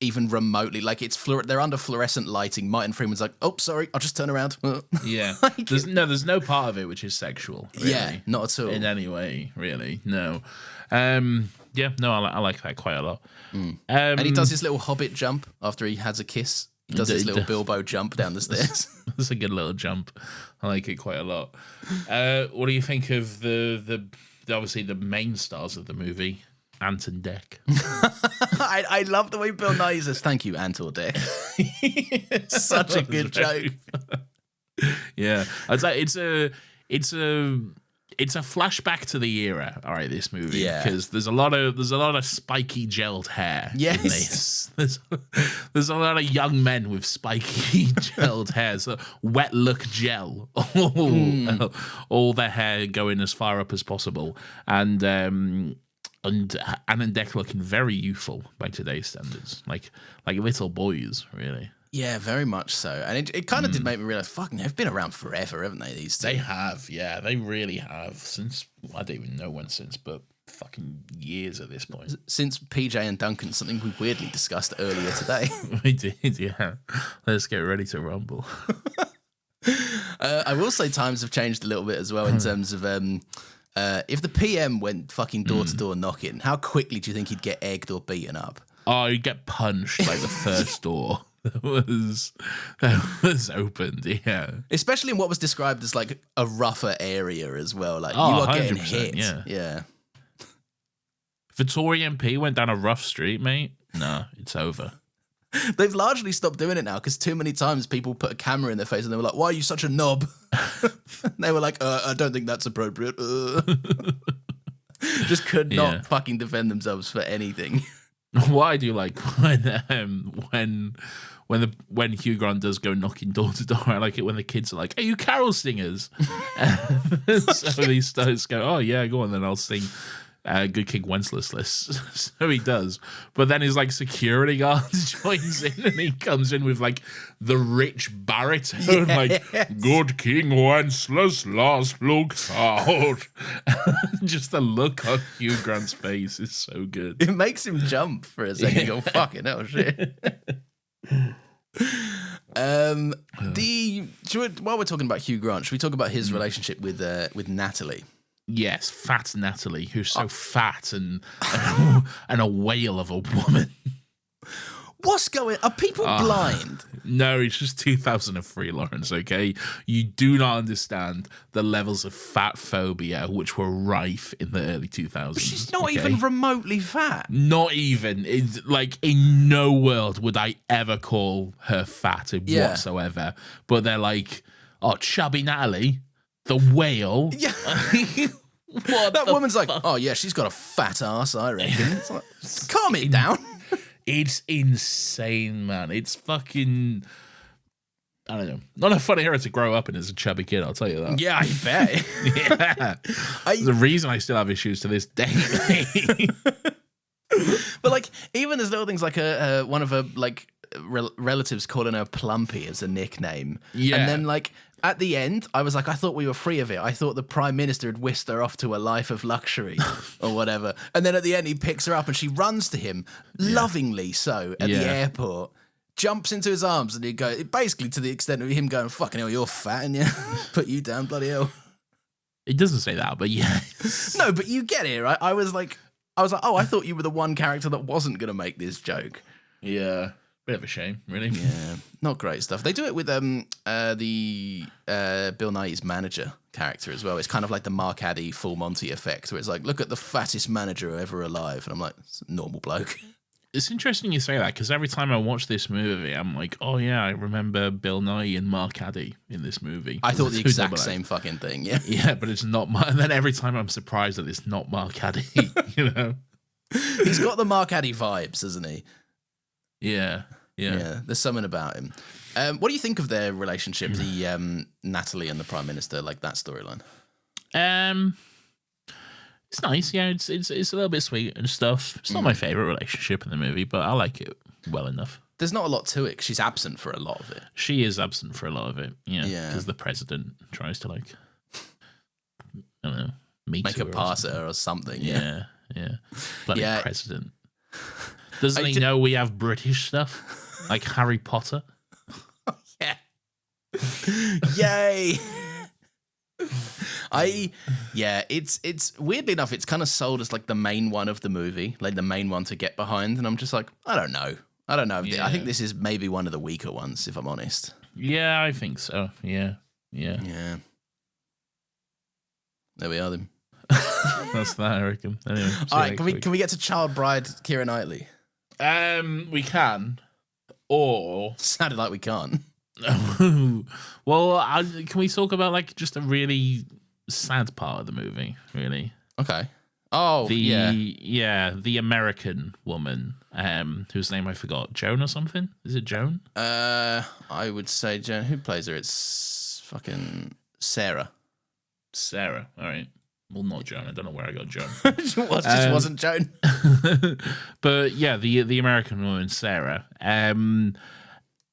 even remotely like it's they're under fluorescent lighting. Martin Freeman's like, oh, sorry, I'll just turn around. Yeah, there's no part of it which is sexual. Really, yeah, not at all in any way, really. No. I like that quite a lot. And he does his little hobbit jump after he has a kiss. He does his little Bilbo jump down the stairs. That's a good little jump. I like it quite a lot. What do you think of the obviously the main stars of the movie, Ant and Dec? I love the way Bill Nighy says, thank you, Ant or Dec. Such a good joke. Yeah. I'd say it's a flashback to the era, all right, this movie, because there's a lot of spiky gelled hair. Yes, there's a lot of young men with spiky gelled hair, so wet look gel, all their hair going as far up as possible, and Anne and Dec looking very youthful by today's standards, like little boys, really. Yeah, very much so. And it kind of did make me realize, fucking, they've been around forever, haven't they, these two? They have, yeah. They really have. Since, I don't even know when since, but fucking years at this point. Since PJ and Duncan, something we weirdly discussed earlier today. We did, yeah. Let's get ready to rumble. I will say times have changed a little bit as well in terms of if the PM went fucking door-to-door knocking, how quickly do you think he'd get egged or beaten up? Oh, he'd get punched like the first door. That was opened, yeah. Especially in what was described as like a rougher area as well. Like you are getting hit. Yeah. If a Tory MP went down a rough street, mate, no, it's over. They've largely stopped doing it now because too many times people put a camera in their face and they were like, why are you such a knob? They were like, I don't think that's appropriate. Just could not fucking defend themselves for anything. What I do like when Hugh Grant does go knocking door to door, I like it when the kids are like, "Are you carol singers?" So he starts go, "Oh yeah, go on, then I'll sing Good King Wenceslas." So he does, but then his like security guard joins in, and he comes in with like the rich baritone, like "Good King Wenceslas looked out." Just the look on Hugh Grant's face is so good. It makes him jump for a second. You go, fucking hell, shit. While we're talking about Hugh Grant, should we talk about his relationship with Natalie? Yes, fat Natalie, who's so fat and and a whale of a woman. What's going? Are people blind? No, it's just 2003, Laurence, okay? You do not understand the levels of fat phobia which were rife in the early 2000s. She's not okay? even remotely fat. Not even. It's like, in no world would I ever call her fat whatsoever. But they're like, oh, chubby Natalie, the whale. Yeah. What That the woman's like, fuck? oh yeah, she's got a fat ass, I reckon. It's like, calm it down. It's insane, man. It's fucking... I don't know. Not a funny era to grow up in as a chubby kid, I'll tell you that. Yeah, I bet. Yeah. The reason I still have issues to this day. But like, even there's little things like one of her like relatives calling her Plumpy as a nickname. Yeah. And then like at the end, I was like, I thought we were free of it. I thought the Prime Minister had whisked her off to a life of luxury or whatever. And then at the end, he picks her up and she runs to him, lovingly so, at the airport. Jumps into his arms and he goes, basically to the extent of him going, fucking hell, you're fat and yeah, put you down, bloody hell. It doesn't say that, but yeah. No, but you get it, right? I was like, oh, I thought you were the one character that wasn't going to make this joke. Yeah. Bit of a shame, really. Yeah, not great stuff. They do it with the Bill Nighy's manager character as well. It's kind of like the Mark Addy Full Monty effect, where it's like, look at the fattest manager ever alive. And I'm like, it's a normal bloke. It's interesting you say that, because every time I watch this movie, I'm like, oh yeah, I remember Bill Nighy and Mark Addy in this movie. I thought the exact same fucking thing, yeah. Yeah, but it's not. And then every time I'm surprised that it's not Mark Addy, you know? He's got the Mark Addy vibes, hasn't he? Yeah. Yeah, there's something about him. What do you think of their relationship, the Natalie and the Prime Minister, like that storyline? It's nice, yeah. It's a little bit sweet and stuff. It's not my favorite relationship in the movie, but I like it well enough. There's not a lot to it 'cause she's absent for a lot of it. She is absent for a lot of it, Yeah. because the president tries to, like, I don't know, Make a pass at her or something. Yeah. Bloody Yeah. president. Doesn't he know we have British stuff? Like Harry Potter? Yeah. Yay. It's weirdly enough, it's kind of sold as like the main one of the movie, like the main one to get behind, and I'm just like, I don't know. Yeah. I think this is maybe one of the weaker ones, if I'm honest. Yeah, I think so. Yeah. Yeah. There we are then. That's that, I reckon. Anyway, All right, can we get to Child Bride Keira Knightley? We can, or Sounded like we can't. well, can we talk about like just a really sad part of the movie? Really? Okay. Oh, the American woman, whose name I forgot, Joan or something. Is it Joan? I would say Joan. Who plays her? It's fucking Sarah. Sarah. All right. Well, not Joan. I don't know where I got Joan. Just wasn't Joan. But yeah, the American woman, Sarah.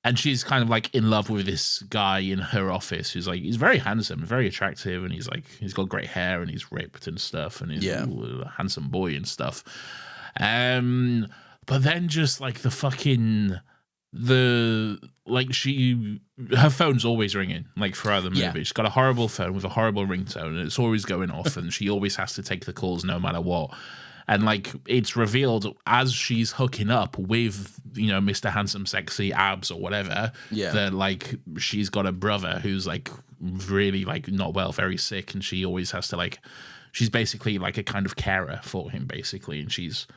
And she's kind of like in love with this guy in her office who's like, he's very handsome, very attractive, and he's got great hair and he's ripped and stuff, and he's a handsome boy and stuff. But then just like her phone's always ringing, like throughout the movie. Yeah. She's got a horrible phone with a horrible ringtone, and it's always going off, and she always has to take the calls no matter what. And like it's revealed as she's hooking up with, Mr. Handsome Sexy Abs or whatever, that like she's got a brother who's like really like not well, very sick, and she always has to like, she's basically like a kind of carer for him basically, and she's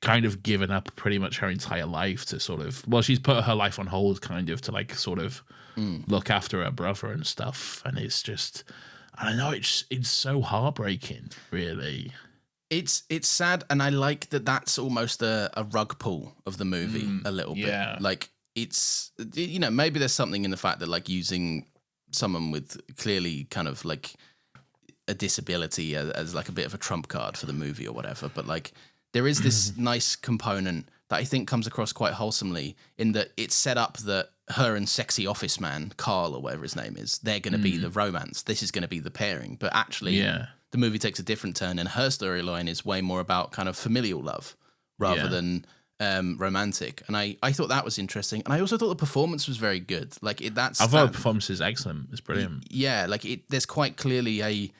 kind of given up pretty much her entire life to sort of, well, she's put her life on hold kind of to like sort of look after her brother and stuff. And it's just, I don't know, it's so heartbreaking, really. It's sad, and I like that that's almost a rug pull of the movie a little bit. Yeah. Like it's, maybe there's something in the fact that like using someone with clearly kind of like a disability as like a bit of a trump card for the movie or whatever. But like there is this nice component that I think comes across quite wholesomely in that it's set up that her and sexy office man, Carl or whatever his name is, they're going to be the romance. This is going to be the pairing. But actually, the movie takes a different turn, and her storyline is way more about kind of familial love rather than romantic. And I thought that was interesting. And I also thought the performance was very good. Like I thought the performance is excellent. It's brilliant. Yeah, like there's quite clearly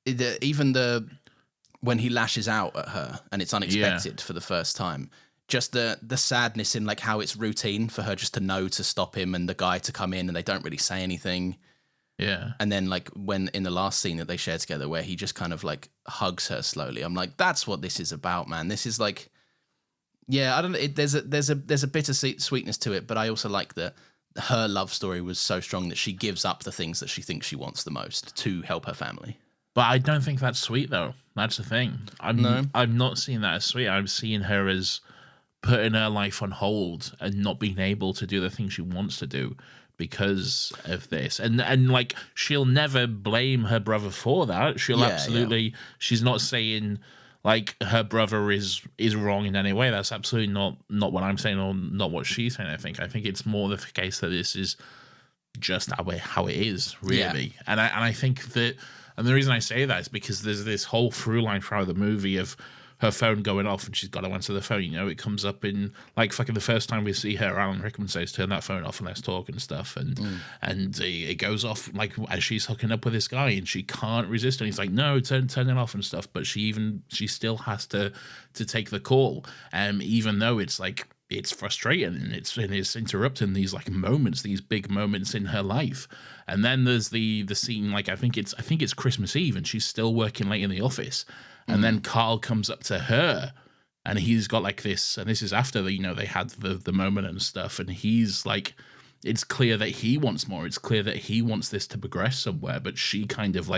even when he lashes out at her and it's unexpected for the first time, just the sadness in like how it's routine for her just to know to stop him and the guy to come in and they don't really say anything. Yeah. And then like when in the last scene that they share together where he just kind of like hugs her slowly, I'm like, that's what this is about, man. This is like, yeah, I don't know. There's a bitter sweetness to it, but I also like that her love story was so strong that she gives up the things that she thinks she wants the most to help her family. But I don't think that's sweet, though. That's the thing. I'm not seeing that as sweet. I'm seeing her as putting her life on hold and not being able to do the things she wants to do because of this. And like, she'll never blame her brother for that. She'll absolutely... She's not saying, like, her brother is wrong in any way. That's absolutely not what I'm saying or not what she's saying, I think. I think it's more the case that this is just how it is, really. Yeah. And I think that... And the reason I say that is because there's this whole through line throughout the movie of her phone going off and she's got to answer the phone. You know, it comes up in, like, fucking the first time we see her, Alan Rickman says, turn that phone off and let's talk and stuff. And it goes off, like, as she's hooking up with this guy and she can't resist. And he's like, no, turn it off and stuff. But she still has to take the call. Even though it's, like, it's frustrating and it's interrupting these like moments, these big moments in her life. And then there's the scene, like I think it's Christmas Eve and she's still working late in the office. And then Carl comes up to her and he's got like this, and this is after they had the moment and stuff, and he's like, it's clear that he wants more. It's clear that he wants this to progress somewhere, but she kind of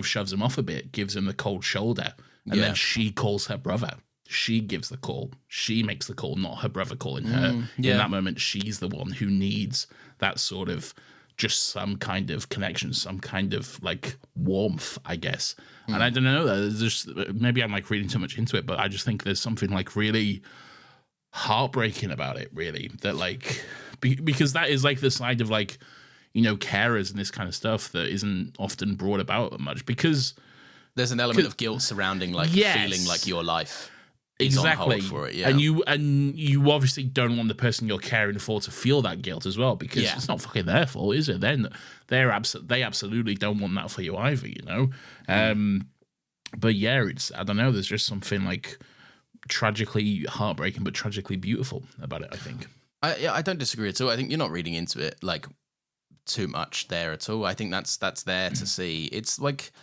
shoves him off a bit, gives him the cold shoulder, and then she calls her brother. She gives the call. She makes the call, not her brother calling her. In that moment, she's the one who needs that sort of just some kind of connection, some kind of like warmth, I guess. And I don't know, there's just, maybe I'm like reading too much into it, but I just think there's something like really heartbreaking about it, really. That like, because that is like the side of like, carers and this kind of stuff that isn't often brought about much, because there's an element of guilt surrounding like feeling like your life exactly on hold for it, and you obviously don't want the person you're caring for to feel that guilt as well, because it's not fucking their fault, is it? Then they absolutely don't want that for you either, but yeah, it's, I don't know, there's just something like tragically heartbreaking but tragically beautiful about it, I think. I don't disagree at all. I think you're not reading into it like too much there at all. I think that's there to see. It's like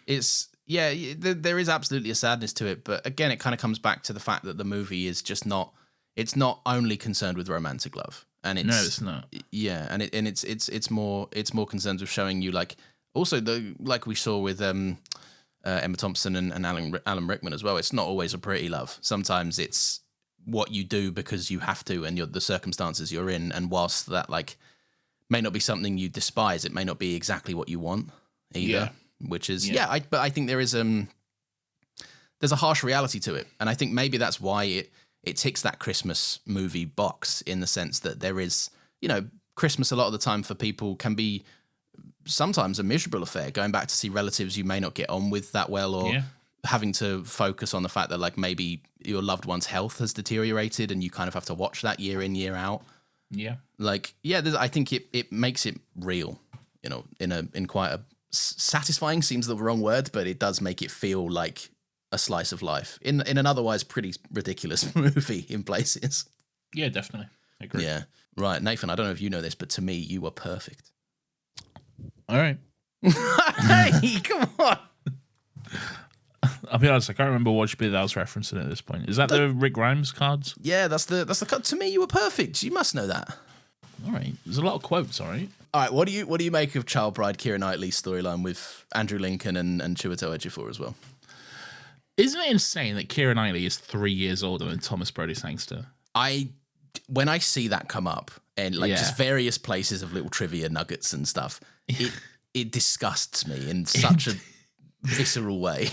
there is absolutely a sadness to it, but again, it kind of comes back to the fact that the movie is just not. It's not only concerned with romantic love, and it's not. Yeah, and it's more concerned with showing you like also like we saw with Emma Thompson and Alan Rickman as well. It's not always a pretty love. Sometimes it's what you do because you have to, and the circumstances you're in. And whilst that like may not be something you despise, it may not be exactly what you want either. Yeah. Which is but I think there is there's a harsh reality to it, and I think maybe that's why it ticks that Christmas movie box, in the sense that there is, Christmas a lot of the time for people can be sometimes a miserable affair, going back to see relatives you may not get on with that well, or having to focus on the fact that like maybe your loved one's health has deteriorated and you kind of have to watch that year in, year out. I think it makes it real, in quite a satisfying seems the wrong word, but it does make it feel like a slice of life in an otherwise pretty ridiculous movie in places. Yeah, definitely. I agree. Yeah. Right, Nathan, I don't know if you know this, but to me, you were perfect. All right. Hey, come on. I'll be honest, I can't remember which bit I was referencing at this point. Is that the Rick Grimes cards? Yeah, that's the card. To me, you were perfect. You must know that. All right. There's a lot of quotes, all right. All right, what do you make of Child Bride Keira Knightley's storyline with Andrew Lincoln and Chiwetel Ejiofor as well? Isn't it insane that Keira Knightley is 3 years older than Thomas Brodie Sangster? When I see that come up and just various places of little trivia nuggets and stuff, it disgusts me in such a visceral way.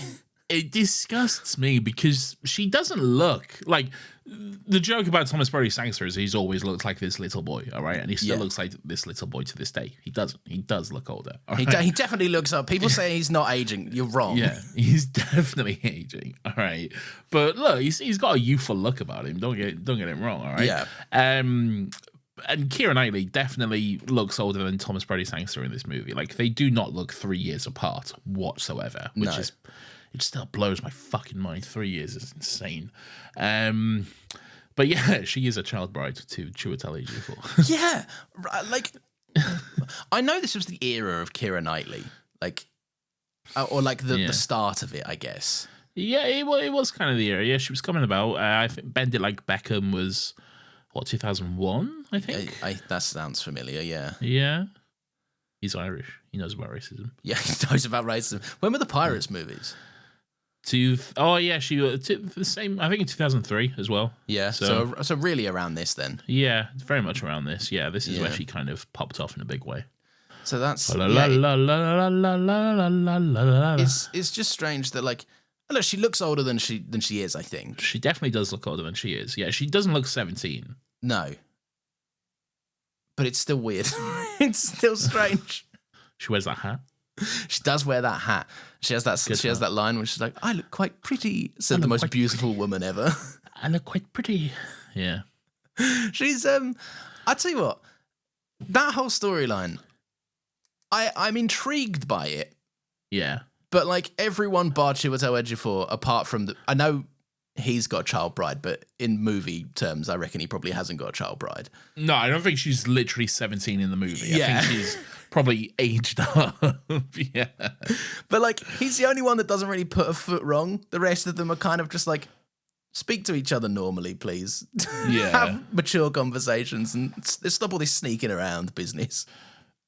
It disgusts me because she doesn't look like the joke about Thomas Brodie Sangster is he's always looked like this little boy, all right, and he still looks like this little boy to this day. He doesn't. He does look older. He definitely looks up. People say he's not aging. You're wrong. Yeah, he's definitely aging. All right, but look, he's got a youthful look about him. Don't get it wrong. All right. Yeah. and Keira Knightley definitely looks older than Thomas Brody Sangster in this movie. Like, they do not look 3 years apart whatsoever, which is, it still blows my fucking mind. 3 years is insane. But yeah, she is a child bride to Chiwetel Ejiofor. Yeah, like, I know this was the era of Keira Knightley, like, or like the start of it, I guess. Yeah, it was kind of the era. Yeah, she was coming about. I think Bend It Like Beckham was, what, 2001, I think? That sounds familiar, yeah. Yeah. He's Irish. He knows about racism. Yeah, he knows about racism. When were the Pirates movies? She the same, I think in 2003 as well. Yeah, so really around this then. Yeah, it's very much around this. Yeah, this is where she kind of popped off in a big way. So that's it's just strange that, like, look, she looks older than she is, I think. She definitely does look older than she is. Yeah, she doesn't look 17. No. But it's still weird. It's still strange. She wears that hat. She does wear that hat. She has that. She has that line where she's like, "I look quite pretty," said the most beautiful woman ever. I look quite pretty. Yeah. She's I tell you what, that whole storyline, I'm intrigued by it. Yeah. But like everyone bar Chiwetel Ejiofor, apart from I know he's got a child bride, but in movie terms, I reckon he probably hasn't got a child bride. No, I don't think she's literally 17 in the movie. Yeah. I think she's probably aged up. Yeah. But like, he's the only one that doesn't really put a foot wrong. The rest of them are kind of just like, speak to each other normally, please. Yeah. Have mature conversations and stop all this sneaking around business.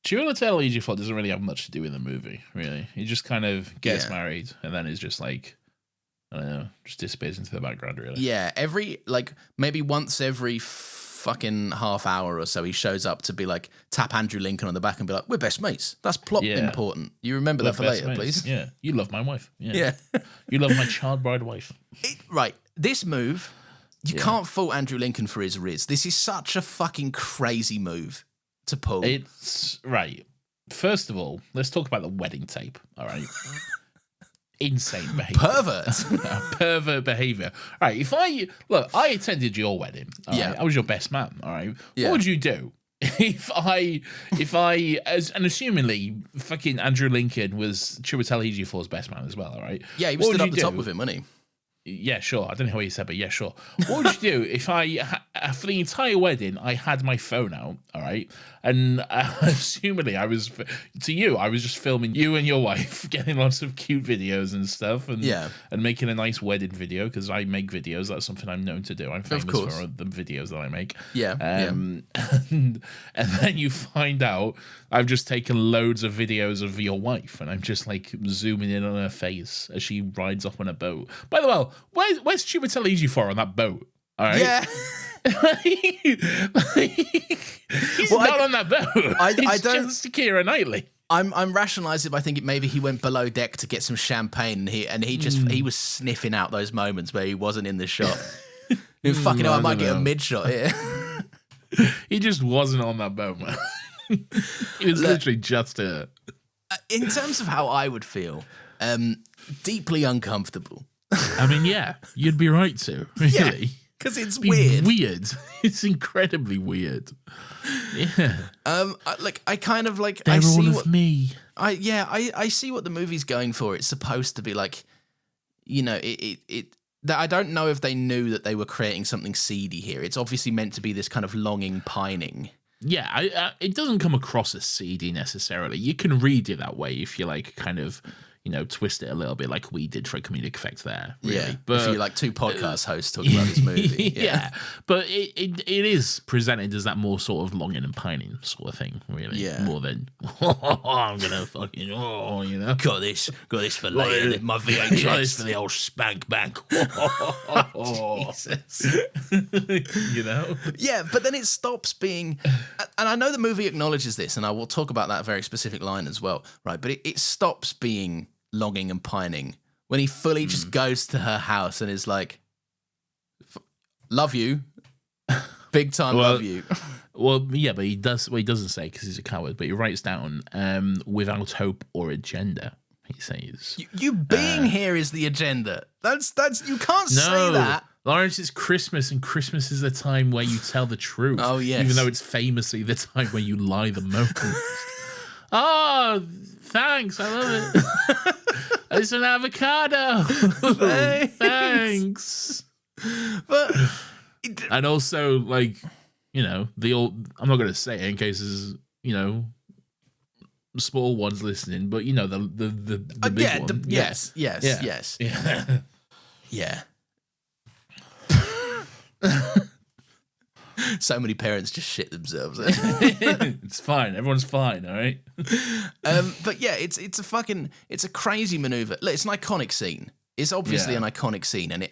Chiwetel Ejiofor doesn't really have much to do in the movie, really. He just kind of gets married and then is just like, I don't know, just disappears into the background, really. Yeah, maybe once every fucking half hour or so, he shows up to be like, tap Andrew Lincoln on the back and be like, we're best mates. That's plot important. You remember that for later, please? Yeah, you love my wife. Yeah. You love my child bride wife. Right, this move, you can't fault Andrew Lincoln for his riz. This is such a fucking crazy move to pull. It's, right, first of all, let's talk about the wedding tape, all right? Insane behavior. Pervert behavior. All right, I attended your wedding. All right? I was your best man. All right. What would you do if I, and assumingly, fucking Andrew Lincoln was Chiwetel Ejiofor's best man as well. All right. Yeah, he was stood up the top with him, wasn't he? Yeah, sure. I don't know what you said, but yeah, sure. What would you do if for the entire wedding, I had my phone out, all right? And assumingly, I was just filming you and your wife, getting lots of cute videos and stuff, and making a nice wedding video, because I make videos. That's something I'm known to do. I'm famous for the videos that I make. Yeah. And then you find out I've just taken loads of videos of your wife, and I'm just like zooming in on her face as she rides off on a boat. By the way, where's Chiwetel Ejiofor on that boat? All right. Yeah. He's not on that boat. I don't. Just Keira Knightley. I'm rationalising. I think maybe he went below deck to get some champagne, and he was sniffing out those moments where he wasn't in the shot. Fucking hell, I might get a mid shot here. He just wasn't on that boat, man. He was literally just her. In terms of how I would feel, deeply uncomfortable. I mean, yeah, you'd be right to, really. Because it's weird. It's incredibly weird. Yeah. I kind of like. They're all of me. I see what the movie's going for. It's supposed to be like, you know, that I don't know if they knew that they were creating something seedy here. It's obviously meant to be this kind of longing, pining. Yeah, it doesn't come across as seedy necessarily. You can read it that way if you like kind of, you know, twist it a little bit like we did for a comedic effect there. Really. Yeah, but if you're like two podcast hosts talking about this movie. Yeah, but it is presented as that more sort of longing and pining sort of thing, really. Yeah. More than, I'm going to fucking, you know. Got this for later, my VHS. Got this for the old spank bank. Jesus. You know? Yeah, but then it stops being, and I know the movie acknowledges this, and I will talk about that very specific line as well, right? But it stops being longing and pining when he fully just goes to her house and is like, love you, big time love you. Well, yeah, but he doesn't say, because he's a coward, but he writes down without hope or agenda, he says. You being here is the agenda. That's you can't say that. Laurence, it's Christmas, and Christmas is the time where you tell the truth. Oh, yes. Even though it's famously the time where you lie the most. Oh, thanks. I love it. It's an avocado. Thanks. But and also, like, you know, the old. I'm not going to say it in case there's, you know, small ones listening, but you know the big one. Yes. Yeah. So many parents just shit themselves. It's fine. Everyone's fine. All right. But yeah, it's a crazy maneuver. Look, it's an iconic scene. It's obviously an iconic scene, and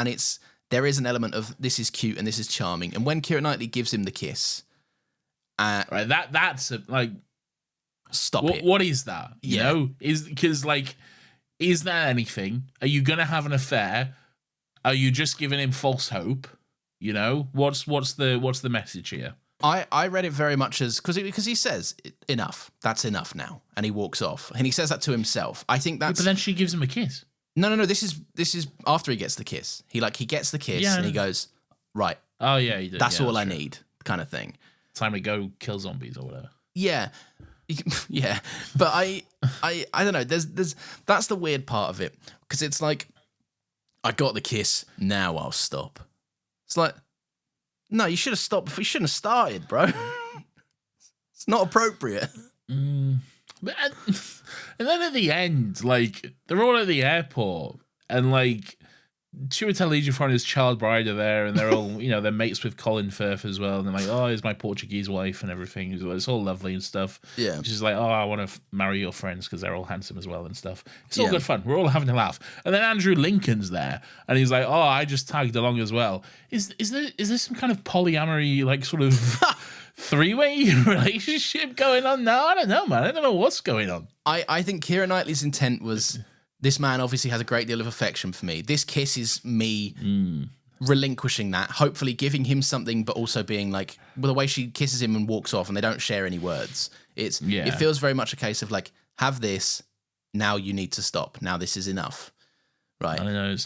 it's there is an element of this is cute and this is charming. And when Keira Knightley gives him the kiss, right, that's like stop it. What is that? You know, is because like, is that anything? Are you gonna have an affair? Are you just giving him false hope? You know, what's the message here? I read it very much as because he says enough. That's enough now, and he walks off, and he says that to himself. I think that's. But then she gives him a kiss. No. This is after he gets the kiss. He gets the kiss, and he goes, right. Oh yeah, he did. That's all I need, kind of thing. Time to go kill zombies or whatever. Yeah. Yeah, but I don't know. There's that's the weird part of it because it's like I got the kiss, now I'll stop. It's like, no, you should have stopped before. You shouldn't have started, bro. It's not appropriate. But and then at the end, like they're all at the airport, and like Chiwetel Ejiofor and his child bride are there, and they're all, you know, they're mates with Colin Firth as well, and they're like, oh, here's my Portuguese wife and everything. It's all lovely and stuff. Yeah. She's like, oh, I want to marry your friends because they're all handsome as well and stuff. It's all good fun. We're all having a laugh. And then Andrew Lincoln's there, and he's like, oh, I just tagged along as well. Is there some kind of polyamory, like, sort of three-way relationship going on? No, I don't know, man. I don't know what's going on. I think Keira Knightley's intent was, this man obviously has a great deal of affection for me. This kiss is me relinquishing that, hopefully giving him something, but also being like, well, the way she kisses him and walks off and they don't share any words. It feels very much a case of like, have this, now you need to stop. Now this is enough. Right. I don't know.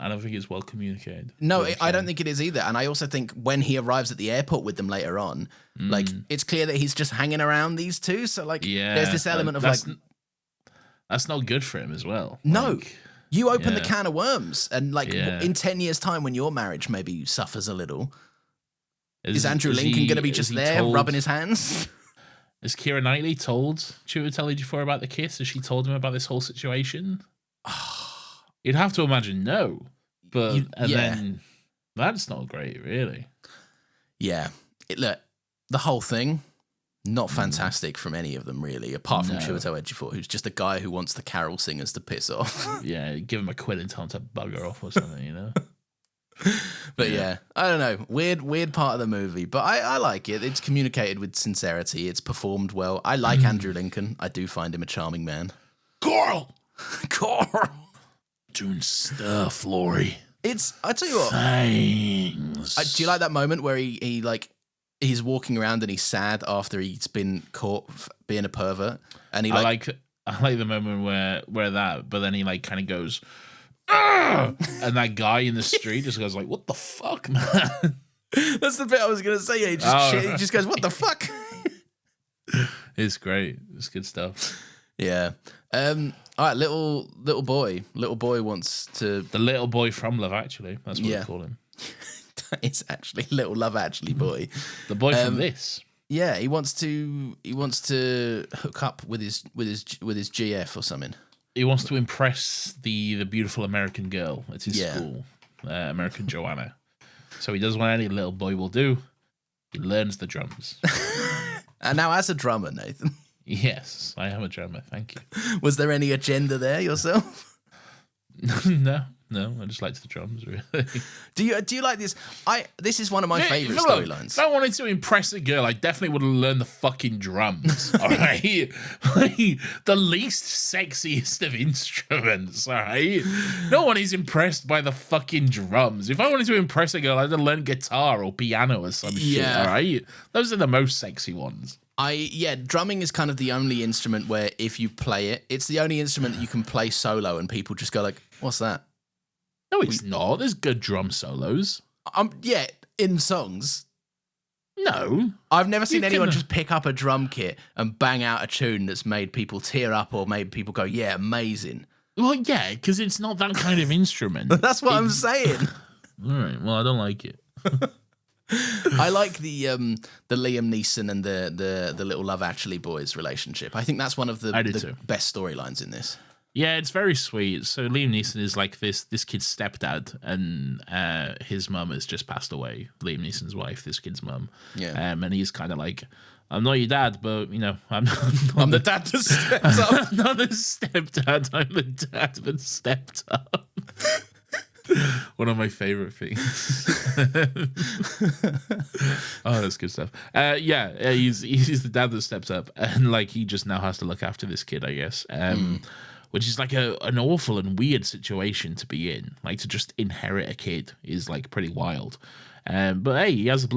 I don't think it's well communicated. No, I don't think it is either. And I also think when he arrives at the airport with them later on, like it's clear that he's just hanging around these two. So like, there's this element of like, that's not good for him as well. No, like, you open the can of worms, and like in 10 years' time, when your marriage maybe suffers a little, is Andrew Lincoln going to be just there rubbing his hands? Has Keira Knightley told Chiwetel Ejiofor about the kiss? Has she told him about this whole situation? You'd have to imagine no, but then that's not great, really. Yeah, look, the whole thing. Not fantastic from any of them, really, apart from Chiwetel Ejiofor, who's just a guy who wants the carol singers to piss off. Yeah, give him a quid and tell him to bugger off or something, you know? But yeah, I don't know. Weird part of the movie, but I like it. It's communicated with sincerity. It's performed well. I like Andrew Lincoln. I do find him a charming man. Coral! Doing stuff, Laurie. I tell you what. Thanks. Do you like that moment where he like... He's walking around and he's sad after he's been caught being a pervert, and he I like the moment where that, but then he like kind of goes, "Argh!" And that guy in the street just goes like, "What the fuck, man?" That's the bit I was gonna say. Yeah, he just goes, "What the fuck?" It's great. It's good stuff. Yeah. All right, little boy wants to. The little boy from Love Actually. That's what we call him. It's actually Little Love Actually boy. The boy from this. Yeah, he wants to hook up with his GF or something. He wants to impress the beautiful American girl at his school, American Joanna. So he does what any little boy will do. He learns the drums. And now, as a drummer, Nathan. Yes, I am a drummer. Thank you. Was there any agenda there yourself? No, I just liked the drums, really. Do you like this? This is one of my favourite storylines. If I wanted to impress a girl, I definitely would have learned the fucking drums. All right, like, the least sexiest of instruments. All right, no one is impressed by the fucking drums. If I wanted to impress a girl, I'd have learned guitar or piano or some shit. All right, those are the most sexy ones. Drumming is kind of the only instrument where if you play it, it's the only instrument that you can play solo and people just go like, "What's that?" No, it's not. There's good drum solos. Yeah, in songs. No. I've never seen anyone just pick up a drum kit and bang out a tune that's made people tear up or made people go, yeah, amazing. Well, yeah, because it's not that kind of instrument. That's what I'm saying. All right. Well, I don't like it. I like the Liam Neeson and the little Love Actually boys relationship. I think that's one of the best storylines in this. Yeah, it's very sweet. So Liam Neeson is like this kid's stepdad, and his mum has just passed away. Liam Neeson's wife, this kid's mum. Yeah. And he's kind of like, I'm not your dad, but I'm the dad that stepped up. I'm not the stepdad. I'm the dad that stepped up. One of my favorite things. Oh, that's good stuff. He's the dad that steps up, and like he just now has to look after this kid, I guess. Which is like an awful and weird situation to be in. Like to just inherit a kid is like pretty wild. But hey, he has a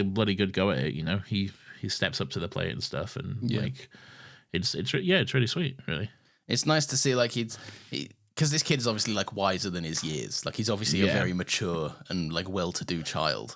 bloody good go at it. You know, he steps up to the plate and stuff, and like it's really sweet, really. It's nice to see like because this kid is obviously like wiser than his years. Like he's obviously a very mature and like well-to-do child.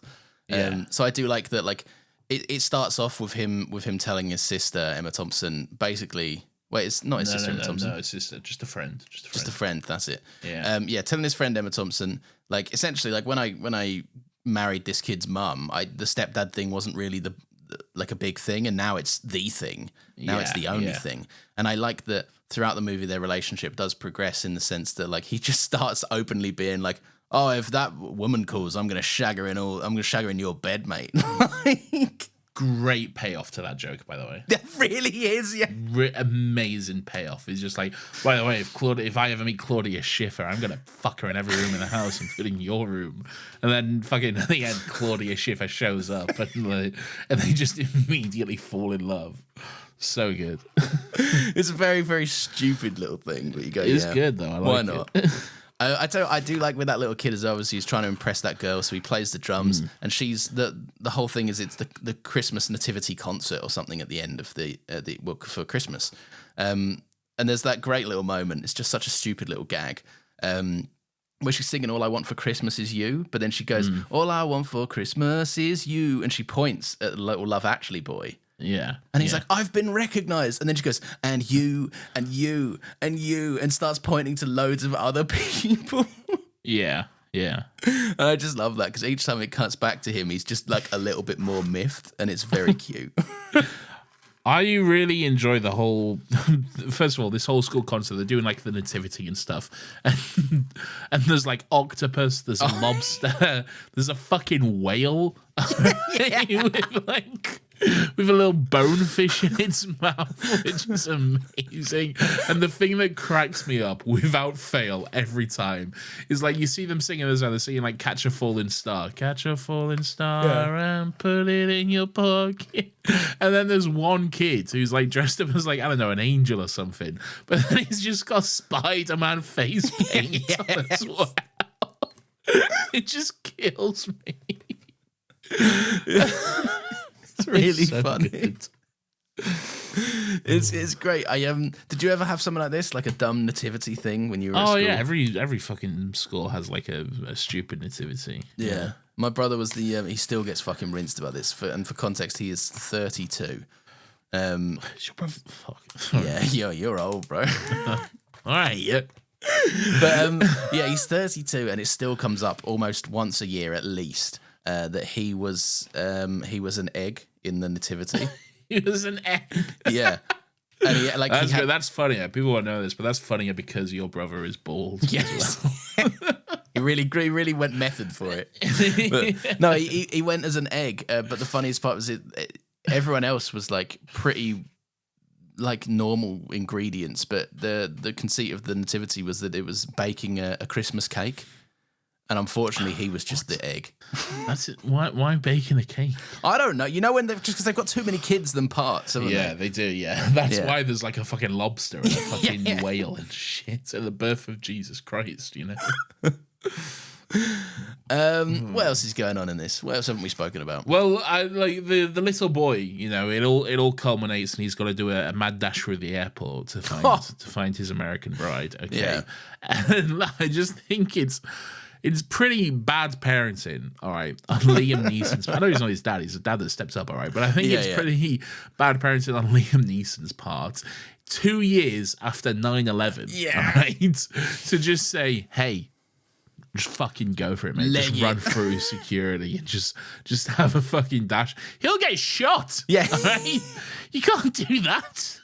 So I do like that. Like it starts off with him telling his sister Emma Thompson basically. Wait, it's not his sister Emma Thompson. No, it's sister, just a friend. Just a friend. That's it. Yeah. Telling his friend Emma Thompson, like essentially, like when I married this kid's mum, the stepdad thing wasn't really like a big thing, and now it's the thing. Now it's the only thing. And I like that throughout the movie, their relationship does progress in the sense that like he just starts openly being like, "Oh, if that woman calls, I'm gonna shag her in your bed, mate." Like, great payoff to that joke, by the way. That really is, yeah. Amazing payoff. He's just like, by the way, if I ever meet Claudia Schiffer, I'm gonna fuck her in every room in the house, including your room. And then fucking at the end, Claudia Schiffer shows up, and they just immediately fall in love. So good. It's a very, very stupid little thing, but you go, it's good though. I like why not? I tell you, I do like with that little kid as well. He's trying to impress that girl, so he plays the drums, and she's the whole thing is it's the Christmas nativity concert or something at the end of for Christmas, and there's that great little moment. It's just such a stupid little gag, where she's singing "All I Want for Christmas Is You," but then she goes, "All I want for Christmas is you," and she points at the little Love Actually boy. Yeah. And he's like, "I've been recognized." And then she goes, "And you, and you, and you," and starts pointing to loads of other people. Yeah. Yeah. And I just love that because each time it cuts back to him, he's just like a little bit more miffed, and it's very cute. I really enjoy the whole. First of all, this whole school concert, they're doing like the nativity and stuff, and there's like octopus, there's a lobster, there's a fucking whale with a little bonefish in its mouth, which is amazing. And the thing that cracks me up without fail every time is like you see them singing this, they're singing like "Catch a Falling Star," "Catch a falling star and put it in your pocket." And then there's one kid who's like dressed up as like, I don't know, an angel or something, but then he's just got Spider-Man face paint on as well. It just kills me. It's really funny. It's great. Did you ever have something like this, like a dumb nativity thing when you were at school? Yeah, every fucking school has like a stupid nativity. Yeah. My brother was he still gets fucking rinsed about this. And for context, he is 32. Is your brother? Fuck. Yeah, you're old, bro. All right, yeah. But he's 32, and it still comes up almost once a year at least that he was an egg in the nativity. He was an egg. Yeah. And that's funnier. People won't know this, but that's funnier because your brother is bald. Yes. Well. He really went method for it. But, no, he went as an egg. But the funniest part was everyone else was like pretty like normal ingredients, but the conceit of the nativity was that it was baking a Christmas cake. And unfortunately, he was just the egg. That's it. Why baking a cake? I don't know. You know, just because they've got too many kids than parts, haven't they? They do, yeah. That's why there's like a fucking lobster and a fucking whale and shit at the birth of Jesus Christ, you know? What else is going on in this? What else haven't we spoken about? Well, I like the little boy. You know, it all culminates, and he's got to do a mad dash through the airport to find his American bride. Okay, Yeah. And I just think it's pretty bad parenting. All right, on Liam Neeson's. I know he's not his dad; he's a dad that steps up. All right, but I think it's pretty bad parenting on Liam Neeson's part. 2 years after 9/11, all right, to just say, hey. Just fucking go for it, man. Just run through security and just have a fucking dash. He'll get shot. Yeah. Right? You can't do that.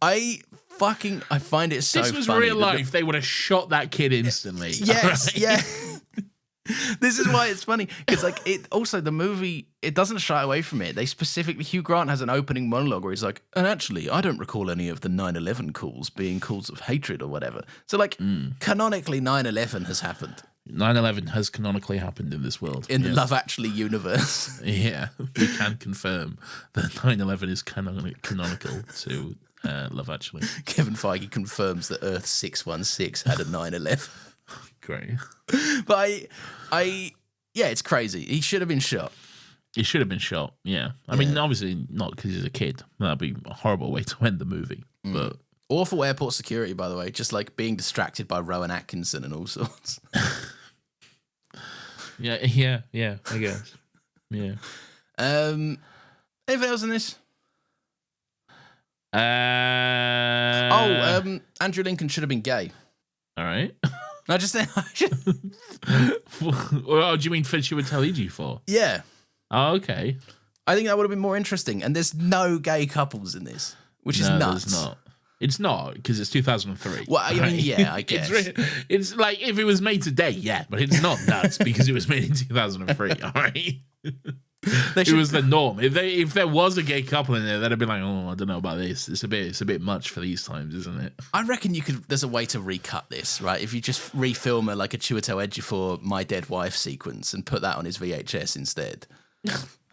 I find it so funny. This was real life. They would have shot that kid instantly. Yes, right? yeah. This is why it's funny, because like the movie, it doesn't shy away from it. They specifically, Hugh Grant has an opening monologue where he's like, and actually I don't recall any of the 9/11 calls being calls of hatred or whatever. So like canonically 9/11 has happened. 9/11 has canonically happened in this world. In the Love Actually universe. Yeah, we can confirm that 9/11 is canonical to Love Actually. Kevin Feige confirms that Earth 616 had a 9/11. Great. But yeah, it's crazy. He should have been shot. He should have been shot, yeah. I mean, obviously not because he's a kid. That'd be a horrible way to end the movie. But awful airport security, by the way. Just like being distracted by Rowan Atkinson and all sorts. yeah, I guess. Yeah. Anything else in this? Andrew Lincoln should have been gay. All right. No, just saying. Oh, do you mean for Chiwetel for? Yeah. Oh, okay. I think that would have been more interesting. And there's no gay couples in this, which is nuts. There's not. It's not, because it's 2003. Well, I mean, yeah, I guess. It's like if it was made today, yeah, but it's not nuts because it was made in 2003, all right? It was the norm. If there was a gay couple in there, they'd have been like, oh, I don't know about this. It's a bit much for these times, isn't it? I reckon there's a way to recut this, right? If you just refilm a Chiwetel Ejiofor My Dead Wife sequence and put that on his VHS instead.